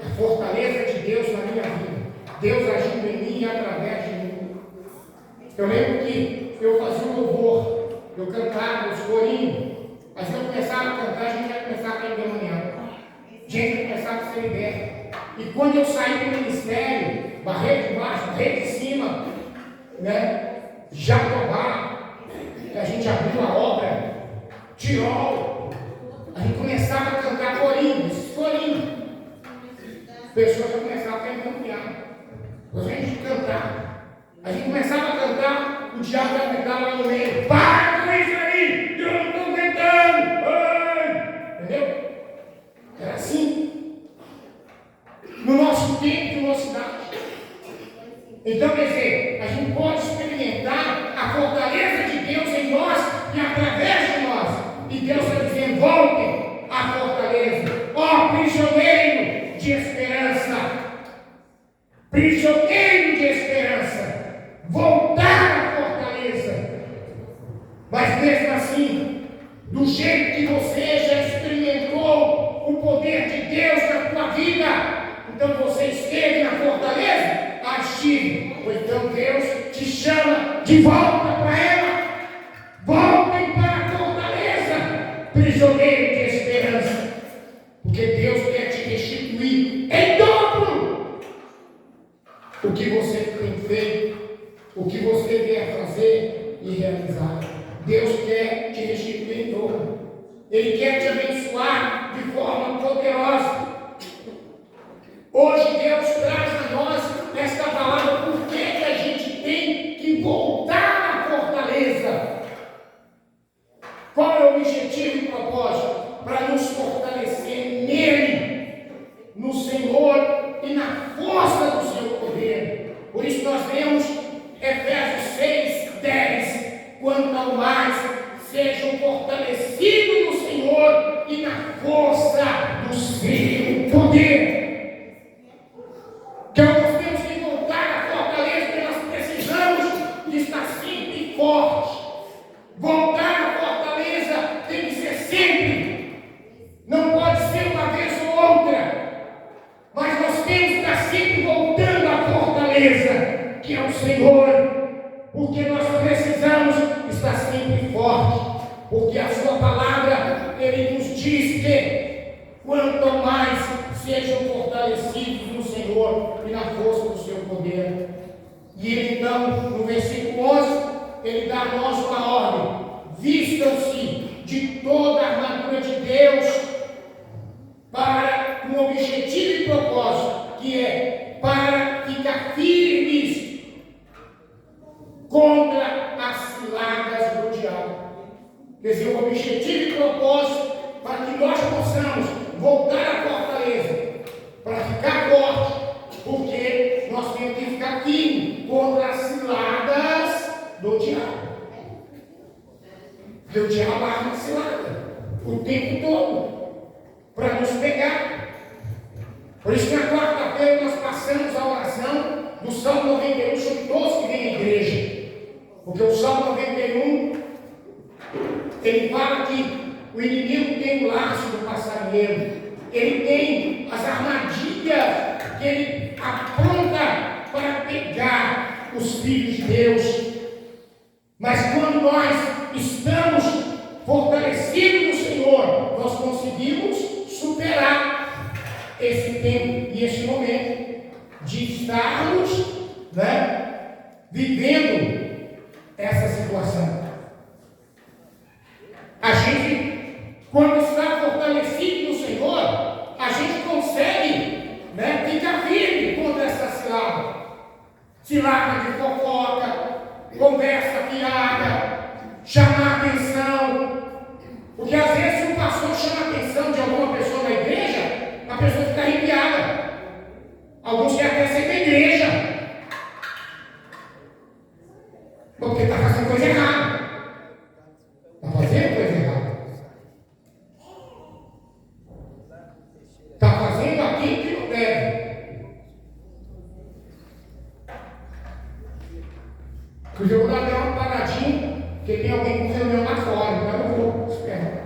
A fortaleza de Deus na minha vida. Deus agindo em mim e através de mim. Eu lembro que eu fazia um louvor, eu cantava os corinhos, mas eu começava a cantar, a gente já começava a cair endemoniado. A gente começava a ser liberto. E quando eu saí do ministério, barreira de baixo, barreira de cima, né? Jatobá, a gente abriu a obra, Tirol, a gente começava a cantar corinhos, esses corinhos. Pessoas já começavam a cair endemoniado. Depois a gente cantava. A gente começava a cantar, o diabo já ficava lá no meio. Para com isso aí! Eu não estou aguentando! Ai! Entendeu? Era assim. No nosso tempo de mocidade. Então, quer dizer, a gente pode experimentar a fortaleza de Deus em nós e através de nós. E Deus está dizendo: voltem à fortaleza. Ó, prisioneiro de esperança. Prisioneiro de esperança. Voltar à fortaleza. Mas mesmo assim, do jeito que você já experimentou o poder de Deus na tua vida, então você esteve na fortaleza? Estive. Pois então Deus te chama de volta para ela. Voltem para a fortaleza, prisioneiro de esperança, porque Deus quer te restituir em dobro o que você você tem feito, o que você quer fazer e realizar. Deus quer te restituir em dobro. Ele quer te abençoar de forma poderosa. Hoje Deus traz a nós esta palavra, por que a gente tem que voltar à fortaleza. Qual é o objetivo e propósito? Para nos fortalecer nele, no Senhor e na força do seu poder. Por isso nós vemos Efésios 6:10, quanto ao mais sejam fortalecidos no Senhor e na força do seu poder. Então nós temos que voltar à fortaleza, porque nós precisamos de estar sempre fortes. Voltar à fortaleza tem que ser sempre. Não pode ser uma vez ou outra. Mas nós temos que estar sempre voltando à fortaleza, que é o Senhor. Porque nós precisamos estar sempre fortes. Porque a sua palavra, ele nos diz que quanto mais sejam fortalecidos no Senhor e na força do seu poder. E ele então, no versículo 11, ele dá a nós uma ordem: vistam-se de toda a armadura de Deus para um objetivo e propósito, que é para ficar firmes contra as ciladas do diabo. Quer dizer, o objetivo e propósito para que nós possamos voltar à fortaleza, para ficar forte, porque nós temos que ficar firmes contra as ciladas do diabo. Porque o diabo arma cilada o tempo todo para nos pegar. Por isso que na quarta-feira nós passamos a oração do Salmo 91 sobre todos que vêm à igreja. Porque o Salmo 91, ele fala que o inimigo tem o laço do passarinheiro, ele tem as armadilhas que ele apronta para pegar os filhos de Deus. Mas quando nós estamos fortalecidos no Senhor, nós conseguimos superar esse tempo e esse momento de estarmos, vivendo essa situação. A gente, quando está fortalecido no Senhor, a gente consegue ficar firme contra essa cilada de fofoca, conversa fiada, chamar atenção. Porque às vezes o pastor chama a atenção de alguma pessoa na igreja, a pessoa fica arrepiada. Alguns querem até sair da igreja, porque está fazendo coisa errada. Está fazendo coisa errada. Está fazendo aquilo que não deve. Eu vou dar uma paradinha, porque tem alguém com reunião lá fora, então eu vou esperar.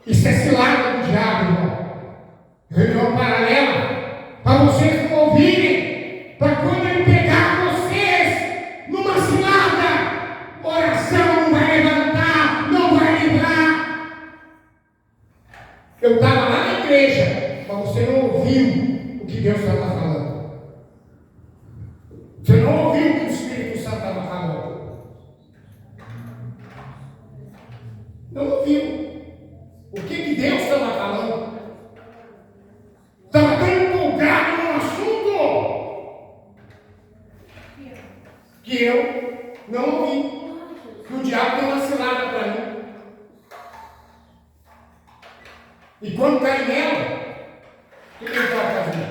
Isso é cilada do diabo, irmão. Reunião paralela, para vocês não ouvirem, para quando ele pegar vocês numa cilada, oração não vai levantar, não vai livrar. Eu estava lá na igreja, mas você não ouviu o que Deus estava falando. Você não ouviu o que o Espírito Santo estava falando. Não ouviu. O que Deus estava falando? Estava tão empolgado no assunto que eu não ouvi. Que o diabo deu uma cilada para mim. E quando cai nela, o que ele vai fazer?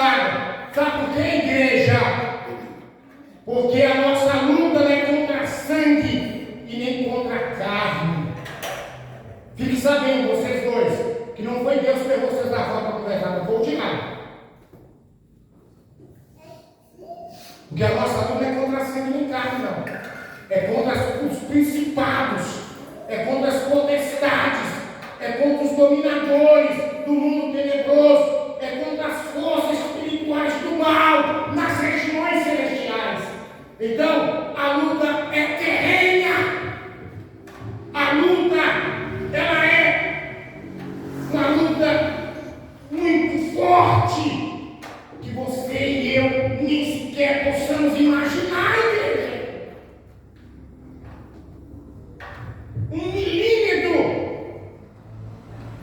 passada. Sabe por que, igreja? Porque a nossa luta não é contra sangue e nem contra carne. Fique sabendo, vocês dois, que não foi Deus que levou vocês da roda para conversar, não foi o diabo. Porque a nossa luta não é contra sangue nem carne, não. É contra os principados, é contra as potestades, é contra os dominadores do mundo tenebroso, é contra as forças espirituais do mal nas regiões celestiais. Então, a luta é terrena. A luta, ela é uma luta muito forte, que você e eu nem sequer possamos imaginar, igreja. 1 milímetro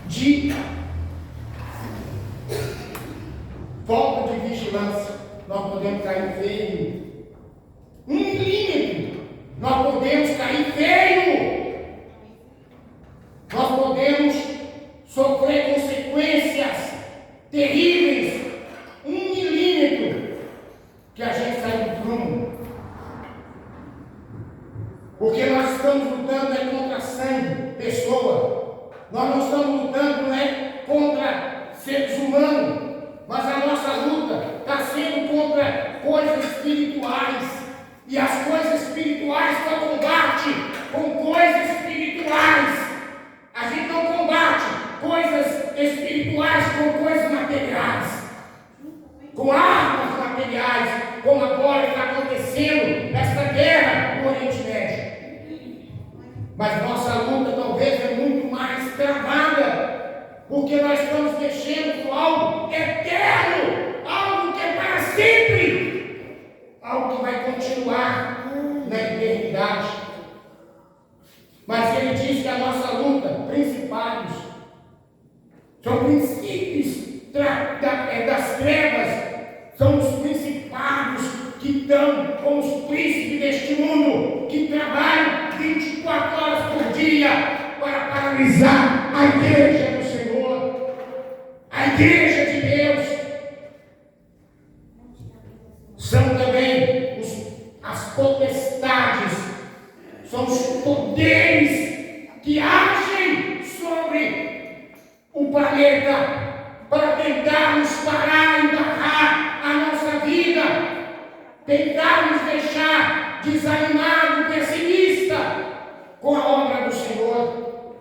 de falta de vigilância, nós podemos cair feio. 1 milímetro, nós podemos cair feio. Nós podemos sofrer consequências terríveis. 1 milímetro que a gente sai do prumo. Porque nós estamos lutando é contra sangue, pessoa. Nós não estamos lutando não é contra seres humanos, mas a nossa luta está sendo contra coisas espirituais. E as coisas espirituais só combate com coisas espirituais. A gente não combate coisas espirituais com coisas materiais, com armas materiais, como agora está acontecendo essa guerra no Oriente Médio. Mas nossa luta talvez é muito mais travada, porque nós estamos mexendo com algo eterno, algo que é para sempre, algo que vai continuar na eternidade. Mas ele diz que a nossa luta, principados, são princípios das trevas, são os principados que estão com os príncipes deste mundo, que trabalham 24 horas por dia para paralisar a igreja do Senhor, a igreja de Deus. São também as potestades, são os poderes que agem sobre o planeta para tentar nos parar e barrar a nossa vida, tentar nos deixar desanimado, pessimista com a obra do Senhor.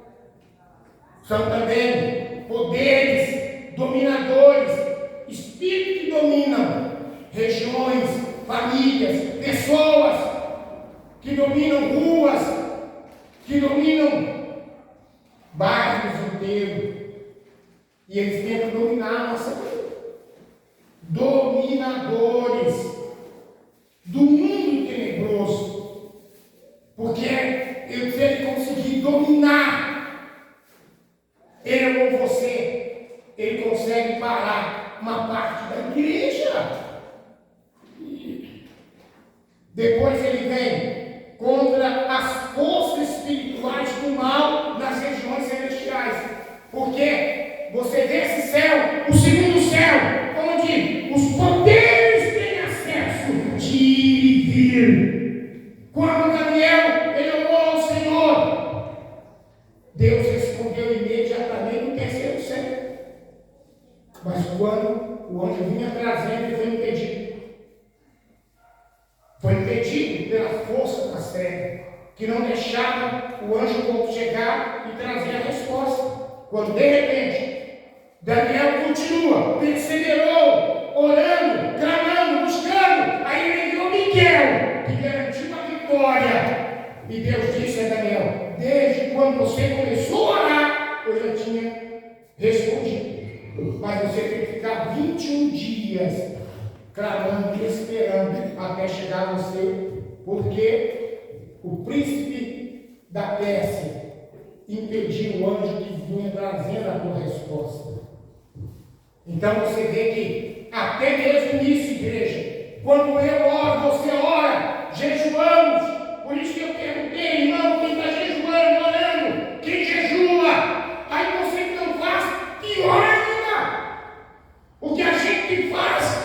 São também poderes dominadores, espíritos que dominam regiões, famílias, pessoas, que dominam ruas, que dominam bairros inteiros. E eles tentam dominar a nossa vida. Dominadores do mundo tenebroso. Porque se ele conseguir dominar eu ou você, ele consegue parar uma parte da igreja. Depois ele vem contra as forças espirituais do mal nas regiões celestiais. Porque você vê esse céu, o segundo céu, onde os poderes têm acesso de ir e vir. Quando Daniel ele orou ao Senhor, Deus respondeu imediatamente no terceiro céu. Mas quando o anjo vinha trazendo, ele foi impedido. Foi impedido pela força das trevas, que não deixava o anjo chegar e trazer a resposta. Quando de repente Daniel continua, perseverou, orando, clamando, buscando, aí ele enviou Miguel, que garantiu a vitória. E Deus disse a Daniel: desde quando você começou a orar, eu já tinha respondido. Mas você tem que ficar 21 dias clamando e esperando até chegar você, porque o príncipe da Pérsia impediu o anjo que vinha trazendo a tua resposta. Então você vê que até mesmo nisso, igreja, quando eu oro, você ora, jejuamos. Por isso que eu perguntei, irmão, quem está jejuando, orando, quem jejua? Aí você que não faz, pior ainda. O que a gente faz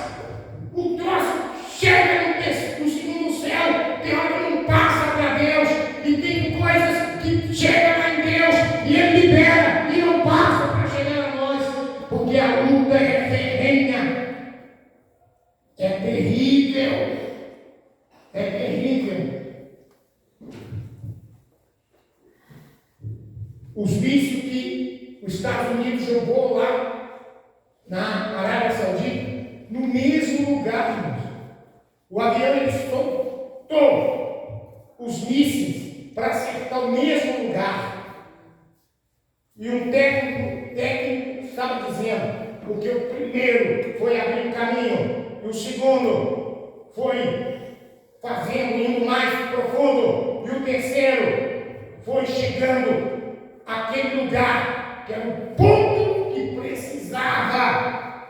primeiro foi abrir um caminho, e o segundo foi fazendo, indo mais profundo, e o terceiro foi chegando àquele lugar que era o ponto que precisava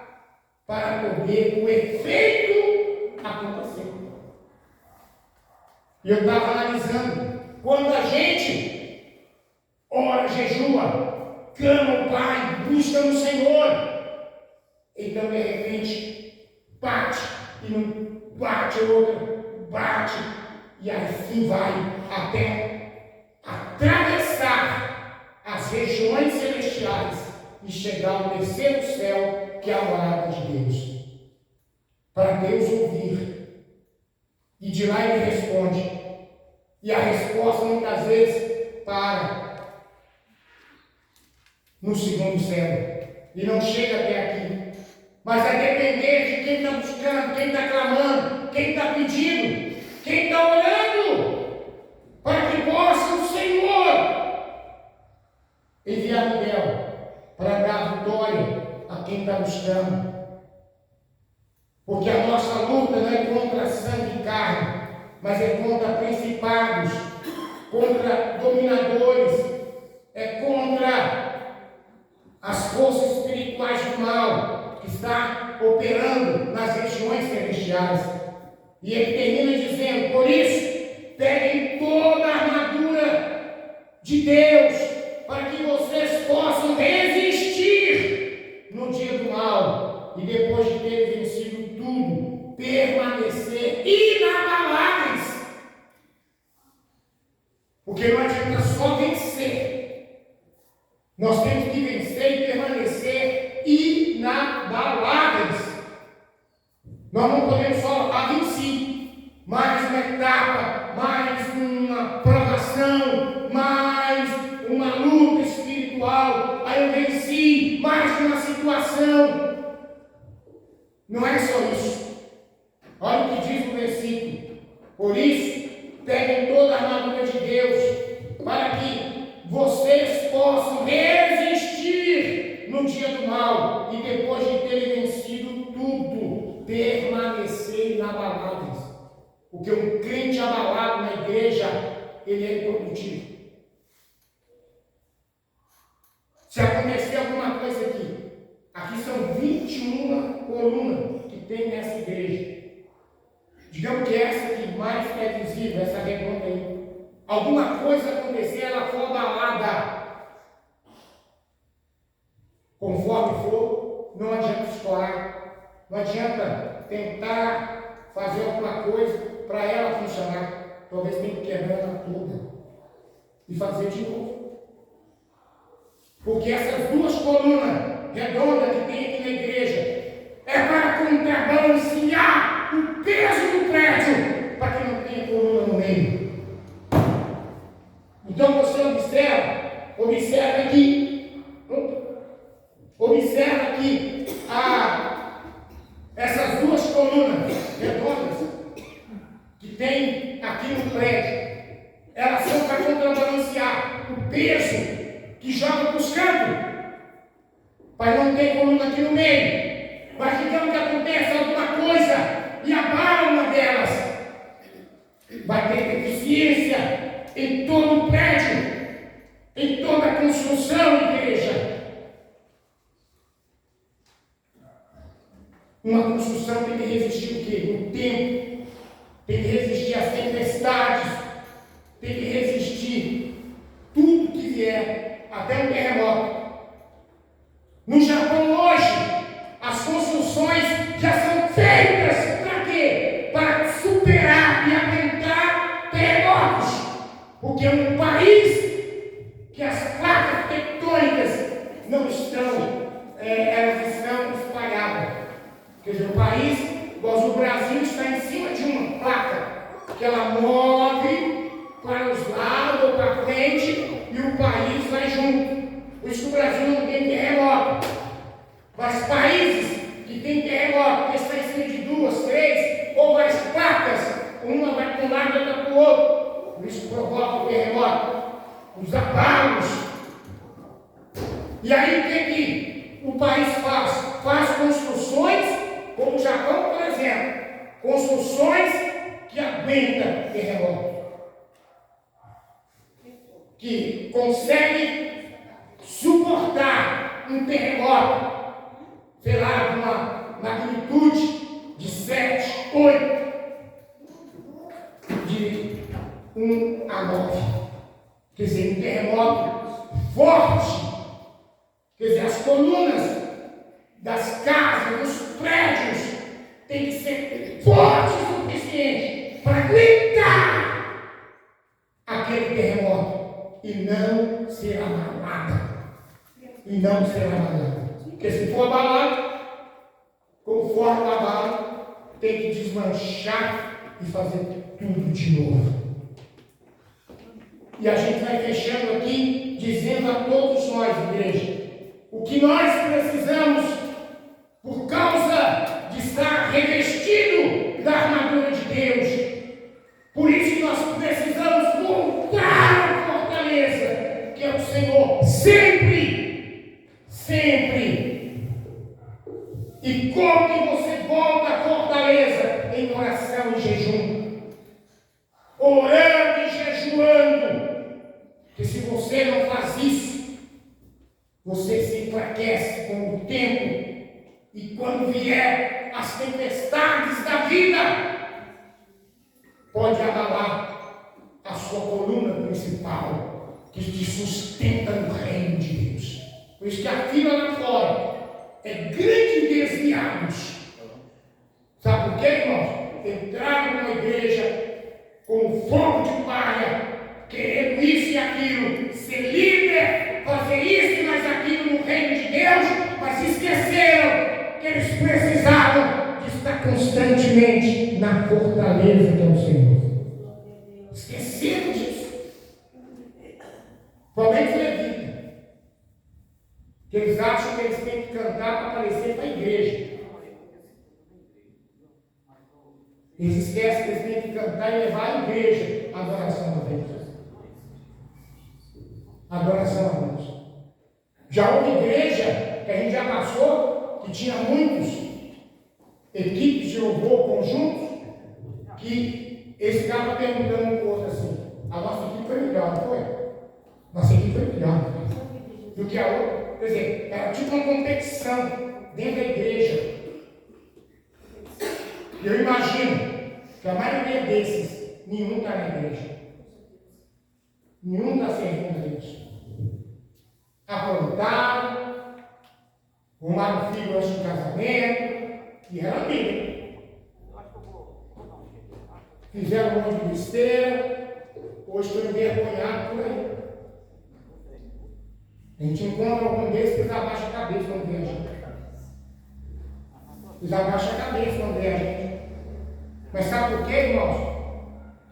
para poder o efeito acontecer. E eu estava analisando, quando a gente ora, jejua, clama o Pai, busca no Senhor, então de repente bate, e não bate outra, bate, e assim vai até atravessar as regiões celestiais e chegar ao terceiro céu, que é a morada de Deus, para Deus ouvir. E de lá ele responde, e a resposta muitas vezes para no segundo céu, e não chega até aqui. Mas vai depender de quem está buscando, quem está clamando, quem está pedindo, quem está orando, para que possa o Senhor enviar Miguel para dar vitória a quem está buscando. Porque a nossa luta não é contra sangue e carne, mas é contra principados, contra dominadores, é contra as forças espirituais do mal que está operando nas regiões celestiais. E ele termina dizendo, por isso, peguem toda a armadura de Deus, para que vocês possam resistir no dia do mal, e depois de terem vencido tudo, permanecer inabaláveis. Porque não adianta só vencer, nós temos que vencer e permanecer inabaláveis. Nós não podemos só vencer, mais uma etapa, mais uma provação, mais uma luta espiritual, aí eu venci, mais uma situação. Não é só isso. Olha o que diz o versículo. Por isso, peguem toda a armadura de Deus, para que vocês possam resistir no dia do mal, e depois de terem vencido tudo, permanecer inabaláveis. Porque um crente abalado na igreja, ele é improdutivo. Se acontecer alguma coisa aqui são 21 colunas que tem nessa igreja. Digamos que essa aqui mais é visível, essa redonda aí. Alguma coisa acontecer, ela for abalada. Conforme for, não adianta estourar, não adianta tentar fazer alguma coisa para ela funcionar. Talvez tenha que quebrar ela toda e fazer de novo. Porque essas duas colunas redondas que tem aqui na igreja é para contrabalancear o peso do prédio, para que não tenha coluna no meio. Então você observa aqui essas duas colunas redondas que tem aqui no prédio, elas são para contrabalancear o peso que joga para os cantos, para não ter coluna aqui no meio. Mas digamos que acontece alguma coisa e abala uma delas, vai ter deficiência em todo o prédio, em toda a construção, igreja. Uma construção tem que resistir o quê? O tempo, tem que resistir às tempestades, tem que resistir tudo que vier, até um terremoto. No Japão hoje, as construções já são feitas para quê? Para superar e aguentar terremotos. Porque é um país que as placas tectônicas não estão, elas estão espalhadas. Quer dizer, o país, igual o Brasil, está em cima de uma placa que ela move para os lados ou para frente e o país vai junto. Por isso que o Brasil não tem terremoto. Mas países que têm terremoto, que estão em cima de 2, 3 ou mais placas, uma vai para um lado e outra para o outro. Por isso provoca o terremoto, os abalos. E aí o que o país faz? Faz construção terremoto, que consegue suportar um terremoto, sei lá, de uma magnitude de 7, 8, de 1 a 9. Quer dizer, um terremoto forte. Quer dizer, as colunas das casas, dos prédios, têm que ser fortes o suficiente para aguentar aquele terremoto e não ser abalada. E não ser abalada. Porque se for abalado, conforme abalado, tem que desmanchar e fazer tudo de novo. E a gente vai fechando aqui, dizendo a todos nós, igreja, o que nós precisamos, por causa de estar revestido da armadura de Deus. Por isso que nós precisamos voltar à fortaleza, que é o Senhor, sempre, sempre. E como que você volta à fortaleza? Em oração e jejum. Orando e jejuando. Porque se você não faz isso, você se enfraquece com o tempo. E quando vier as tempestades da vida, pode abalar a sua coluna principal, que te sustenta no reino de Deus. Por isso que a fila lá fora é grande de desviados. Sabe por quê, irmãos? Entraram numa igreja com fogo de palha, querendo isso e aquilo, ser líder, fazer isso e mais aquilo no reino de Deus, mas esqueceram que eles precisavam de estar constantemente na fortaleza que é o Senhor. Esqueceram disso. Provavelmente os levitas, que eles acham que eles têm que cantar para aparecer para a igreja. Eles esquecem que eles têm que cantar e levar à igreja a adoração a Deus. Adoração a Deus. Já houve igreja que a gente já passou, que tinha muitos equipes de louvor conjuntos, que eles ficavam perguntando um para o outro assim: a nossa equipe foi melhor, não foi? Nossa equipe foi melhor do que a outra. Quer dizer, era tipo uma competição dentro da igreja. Eu imagino que a maioria desses, nenhum está na igreja. Nenhum está servindo a Deus. Aprontaram, arrumaram filho antes do casamento, e era amigo. Fizeram um monte de besteira, hoje estou envergonhado por aí. A gente encontra algum desses que eles abaixam a cabeça quando vê a gente. Eles abaixam a cabeça quando vê a gente. Mas sabe por quê, irmãos?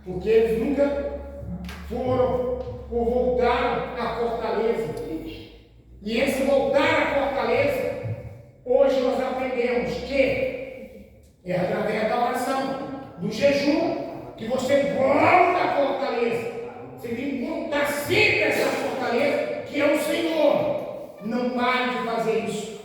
Porque eles nunca foram ou voltaram à fortaleza. E esse voltar à fortaleza, hoje nós aprendemos que é através da oração, do jejum, que você volta à fortaleza. Você tem que voltar sempre a essa fortaleza, que é o Senhor. Não pare de fazer isso.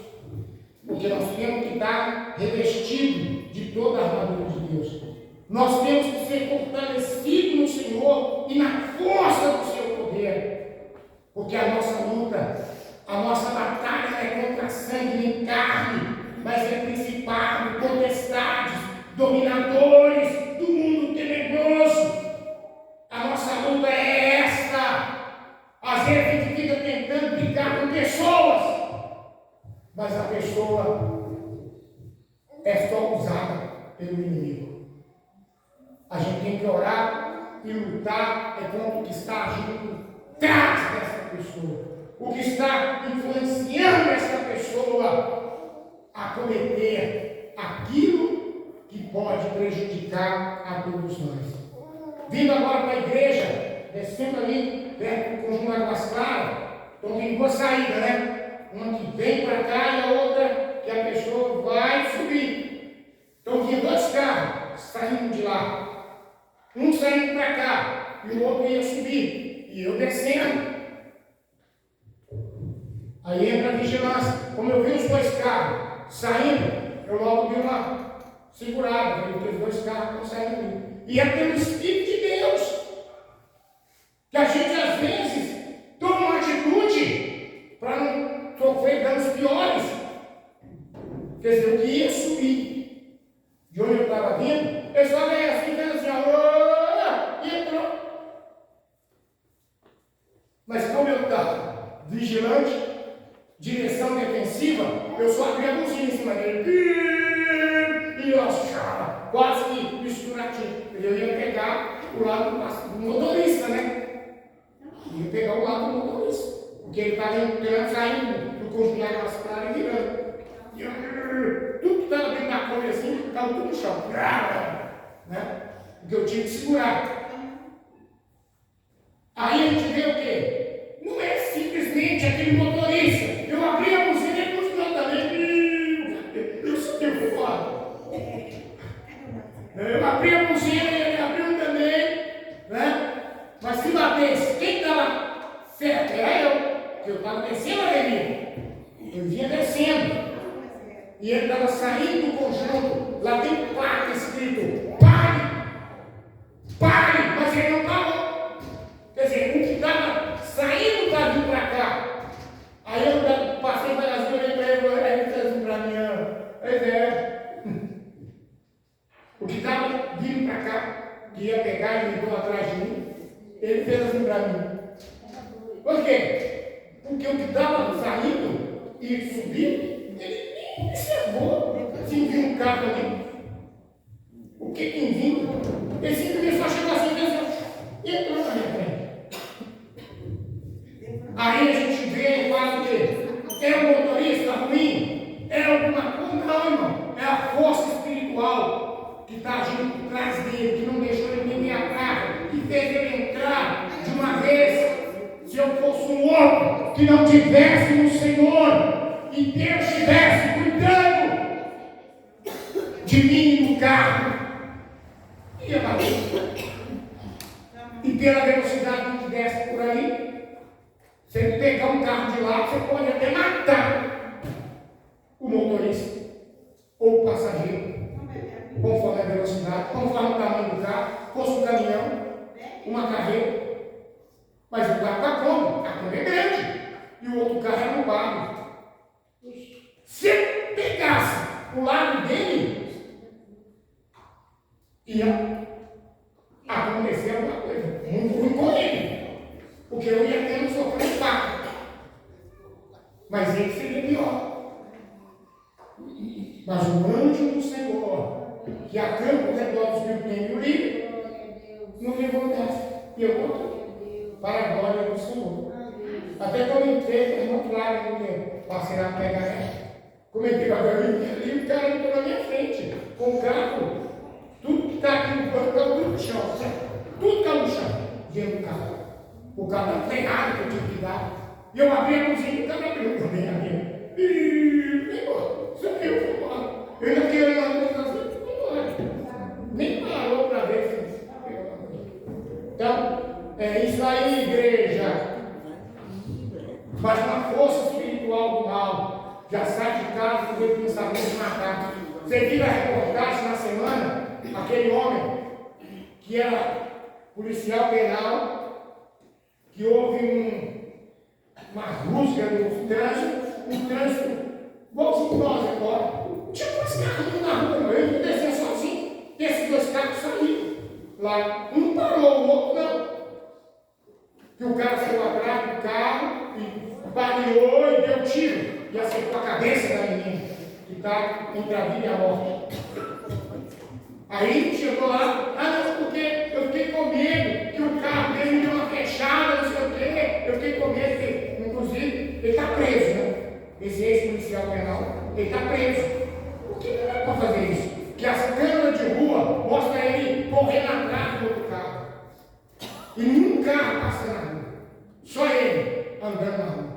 Porque nós temos que estar revestidos de toda a armadura de Deus. Nós temos que ser fortalecidos no Senhor e na força do seu poder. Porque a nossa luta, a nossa batalha não é contra sangue nem carne, mas é principado, potestades, dominadores do mundo tenebroso. A nossa luta é esta. Às vezes a gente fica tentando brigar com pessoas, mas a pessoa é só usada pelo inimigo. A gente tem que orar e lutar contra o que está agindo atrás dessa pessoa, o que está influenciando essa pessoa a cometer aquilo que pode prejudicar a todos nós. Vindo agora para a igreja, descendo ali perto do conjunto Águas Claras, então tem duas saídas, né? Uma que vem para cá e a outra que a pessoa vai subir. Então tinha dois carros saindo de lá. Um saindo para cá e o outro ia subir. E eu descendo. Aí entra a vigilância. Como eu vi os dois carros saindo, eu logo dei uma segurada. Porque os dois carros estão saindo ali. E é pelo Espírito de nem subir de onde eu estava vindo, eu só veio assim, fez assim, ó, e entrou. Mas como eu estava vigilante, direção defensiva, eu só abri a buzina em cima dele. E eu achava, quase que misturativo. Eu ia pegar o lado do motorista, né? Ia pegar o lado do motorista. Porque ele estava entrando, saindo do conjunto da nossa praia e virando. E tudo que estava dentro da câmera assim, estava tudo no chão. Né? Porque eu tinha que segurar. Aí a gente vê o quê? Não é simplesmente aquele motorista. Eu abri a buzina e ele continuou também. Eu subi fora. Eu abri a buzina e ele abriu também. Né? Mas se batesse, quem estava certo era eu. Porque eu estava descendo a avenida. Eu vinha descendo. E ele estava saindo do conjunto. Lá tem placa escrito: pare! Pare! Mas ele não parou. Quer dizer, o que estava saindo para vir para cá. Aí eu passei para as duas, olhei para ele e ele fez assim para mim: pois é. O que estava vindo para cá, que ia pegar e ligou atrás de mim, ele fez assim para mim. Por quê? Porque o que estava saindo e subindo, ele nem observou se viu um carro ali. O que tem vindo? Ele simplesmente só chegou assim e entrou na minha frente. Aí a gente vê e fala o quê? É o motorista ruim? É alguma coisa? Não, irmão. É a força espiritual que está agindo por trás dele, que não deixou ele nem ver a praga, que fez ele entrar de uma vez. Se eu fosse um homem que não tivesse no Senhor e Deus estivesse cuidando de mim no carro, ia bater. E pela velocidade que desce por aí, se ele pegar um carro de lá, você pode até matar o motorista ou o passageiro, conforme a velocidade, conforme o tamanho do carro, fosse um caminhão, uma carreta. Mas o carro está como? A câmera é grande. E o outro carro é lombado. Se ele pegasse o lado dele, ia acontecer alguma coisa muito ruim com ele. Porque eu ia ter um sofrer impacto. Mas ele seria pior. Mas o anjo do Senhor, que acampa ao redor dos mil tempos e o livre, não levou dessa. E eu voltei para a glória do Senhor. Até comentei com a irmã Clara, que passei a pegar ela. Comentei com a galinha ali, o cara entrou na minha frente, com o carro, tudo que está aqui no banco, tudo no chão, certo? Tudo está no chão, dentro do carro. O carro está treinado que eu tinha que dar. E eu abri a luzinha e o cara abriu também a minha. E foi embora. Subiu, foi embora. Eu ainda fiquei olhando a coisa assim, foi embora. Nem parou para ver se pegou uma coisa. Então, é isso aí, igreja. Mas uma força espiritual do mal já sai de casa com o pensamento de matar. Você viu a reportagem na semana? Aquele homem que era policial penal, que houve uma rusga no trânsito, um trânsito igualzinho nós agora. Tinha dois carros na rua, ele desceu sozinho, e esses dois carros saíram lá. Um parou, o outro não. Que o cara saiu atrás do carro e baleou e deu tiro e acertou a cabeça da menina, que está entre a vida e a morte. Aí chegou lá, não, porque eu fiquei com medo que o carro dele me deu uma fechada, não sei o quê, eu fiquei com medo que, inclusive, ele está preso, né? Esse ex-policial penal, ele está preso. Por que não é para fazer isso? Que as câmeras de rua mostram ele correndo atrás do outro carro. E nenhum carro passa na rua. Só ele andando na rua.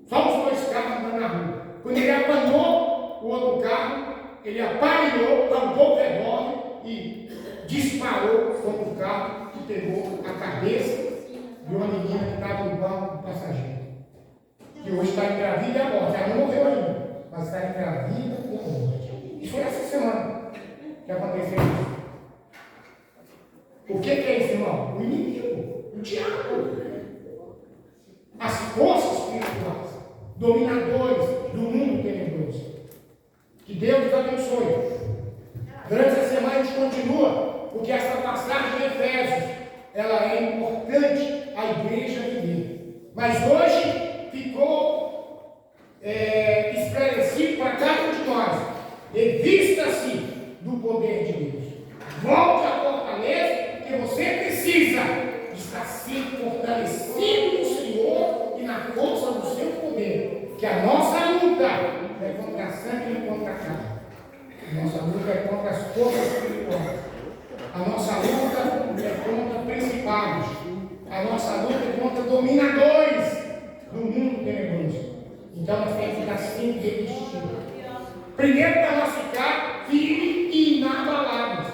Só os dois carros andando na rua. Quando ele apanou o outro carro, ele aparelhou, tampou o revólver e disparou contra o carro que pegou a cabeça de uma menina que estava no banco do passageiro. Que hoje está entre a vida e a morte. Ela não morreu ainda, mas está entre a vida e a morte. Isso foi essa semana que aconteceu isso. O que é isso, irmão? O inimigo, o diabo. As forças espirituais, dominadores do mundo tenebroso. Que Deus está abençoe. Durante essa semana a gente continua, porque essa passagem de Efésios, ela é importante a igreja viver. Mas hoje ficou esclarecido para cada um de nós. Revista-se do poder de Deus. Volte à fortaleza, porque você precisa estar sempre fortalecido no Senhor e na força do seu poder. Que a nossa luta é contra a sangue e contra a carne. A nossa luta é contra as forças espirituais. A nossa luta é contra principados. A nossa luta é contra dominadores do mundo tenebroso. Então nós temos que estar sempre resistindo. Primeiro para nós ficar firmes e inabaláveis.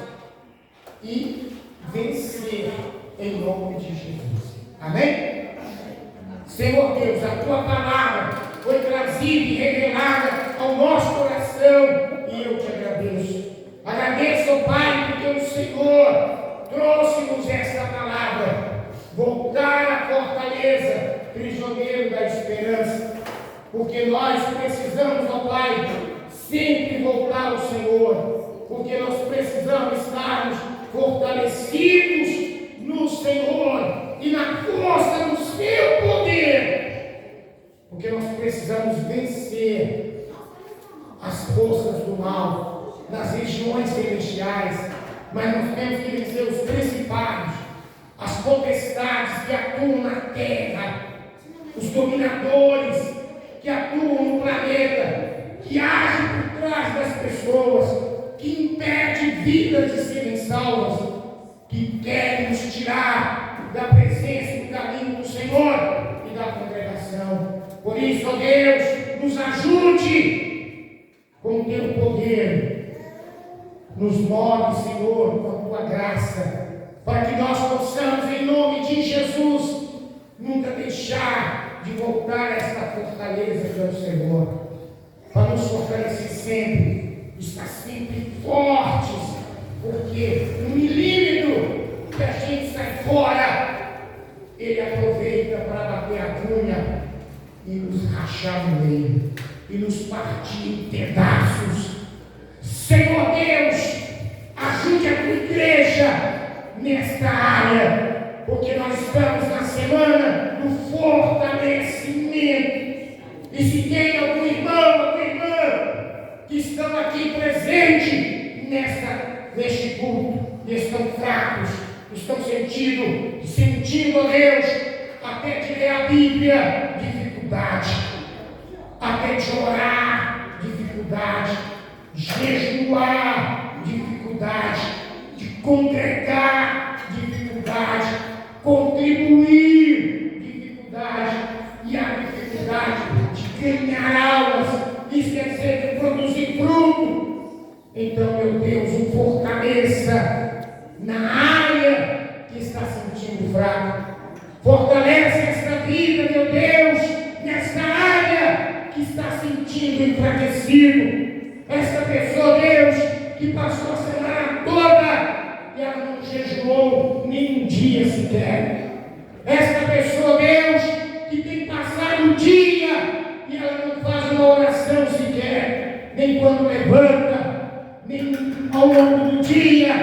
E vencer em nome de Jesus. Amém? Senhor Deus, a tua palavra foi trazida e revelada ao nosso coração. E eu te agradeço. Agradeço, ó Pai, porque o Senhor trouxe-nos esta palavra. Voltar à fortaleza, prisioneiro da esperança. Porque nós precisamos, ó Pai, sempre voltar ao Senhor. Porque nós precisamos estarmos fortalecidos no Senhor e na força do seu poder. Porque nós precisamos vencer as forças do mal nas regiões celestiais. Mas nós temos que vencer os principados, as potestades que atuam na terra, os dominadores que atuam no planeta, que agem por trás das pessoas, que impedem vidas de serem salvas, que querem nos tirar da presença e do caminho do Senhor e da congregação. Por isso, ó Deus, nos ajude com o teu poder. Nos move, Senhor, com a tua graça, para que nós possamos, em nome de Jesus, nunca deixar de voltar a esta fortaleza que é o Senhor, para nos fortalecer sempre, estar sempre fortes, porque no milímetro que a gente sai fora, ele aproveita para bater a cunha e nos rachar no meio, e nos partir em pedaços. Senhor Deus, ajude a tua igreja nesta área, porque nós estamos na semana do fortalecimento. E se tem algum irmão, alguma irmã que estão aqui presentes neste culto, e estão fracos, estão sentindo, ó Deus, até de ler a Bíblia, dificuldade, até de orar, dificuldade, jejuar, dificuldade, de congregar, dificuldade, contribuir, dificuldade, e a dificuldade de ganhar almas, isso quer dizer de produzir fruto. Então, meu Deus, o fortaleça na área que está sentindo fraco. Fortalece esta vida, meu Deus, nesta área que está sentindo enfraquecido. Esta pessoa, Deus, que passou a semana toda e ela não jejuou nem um dia sequer. Esta pessoa, Deus, que tem passado o dia e ela não faz uma oração sequer, nem quando levanta, nem ao longo do dia,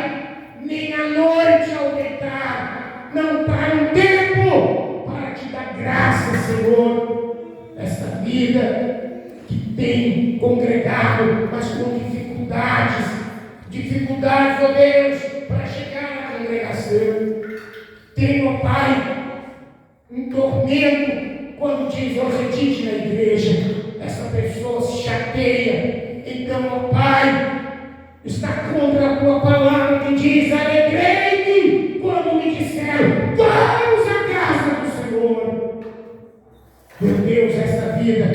nem à noite ao deitar. Não para um tempo para te dar graça, Senhor. Esta vida que tem congregado, mas com dificuldades, ó Deus, para chegar na congregação. Tem, ó Pai, um tormento quando diz hoje na igreja. Essa pessoa se chateia. Então, ó Pai, está contra a tua palavra que diz: alegrei-me quando me disseram, vamos à casa do Senhor. Meu Deus, essa vida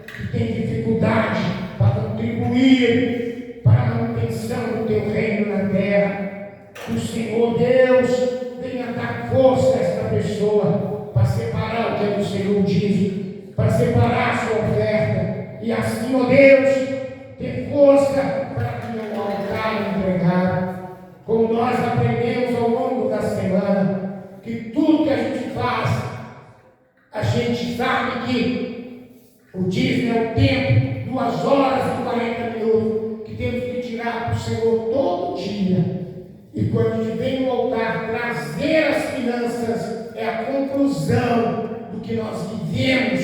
que tem dificuldade para contribuir para a manutenção do teu reino na terra, o Senhor Deus venha dar força a esta pessoa para separar o que é do Senhor diz, para separar a sua oferta, e assim, ó Deus, ter força para que o altar entregado, como nós aprendemos ao longo da semana, que tudo que a gente faz, a gente sabe que o dízimo é o tempo, 2 horas e 40 minutos, que temos Senhor todo dia. E quando a gente vem no altar trazer as finanças, é a conclusão do que nós vivemos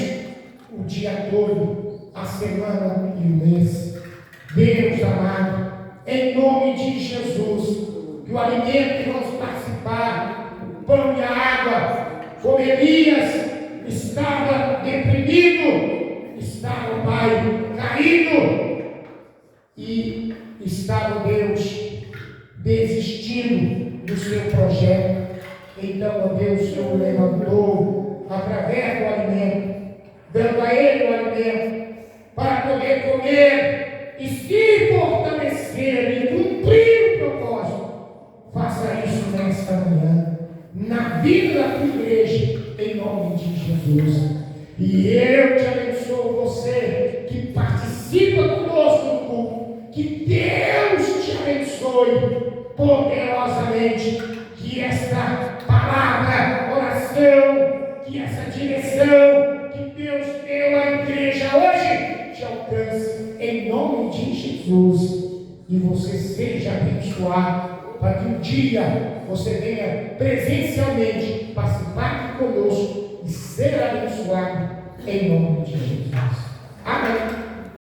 o dia todo, a semana e o mês. Deus amado, em nome de Jesus, que o alimento que vamos participar, o pão e a água, como Elias estava deprimido, estava o Pai caído, e estava Deus desistindo do seu projeto. Então, ó Deus, o Senhor levantou através do alimento, dando a ele o alimento para poder comer e se fortalecer e cumprir o propósito. Faça isso nesta manhã, na vida da tua igreja, em nome de Jesus. E eu te abençoo, você que participa conosco no culto. Que Deus te abençoe poderosamente. Que esta palavra, oração, que essa direção que Deus deu à igreja hoje te alcance em nome de Jesus. E você seja abençoado, para que um dia você venha presencialmente participar aqui conosco e ser abençoado em nome de Jesus. Amém.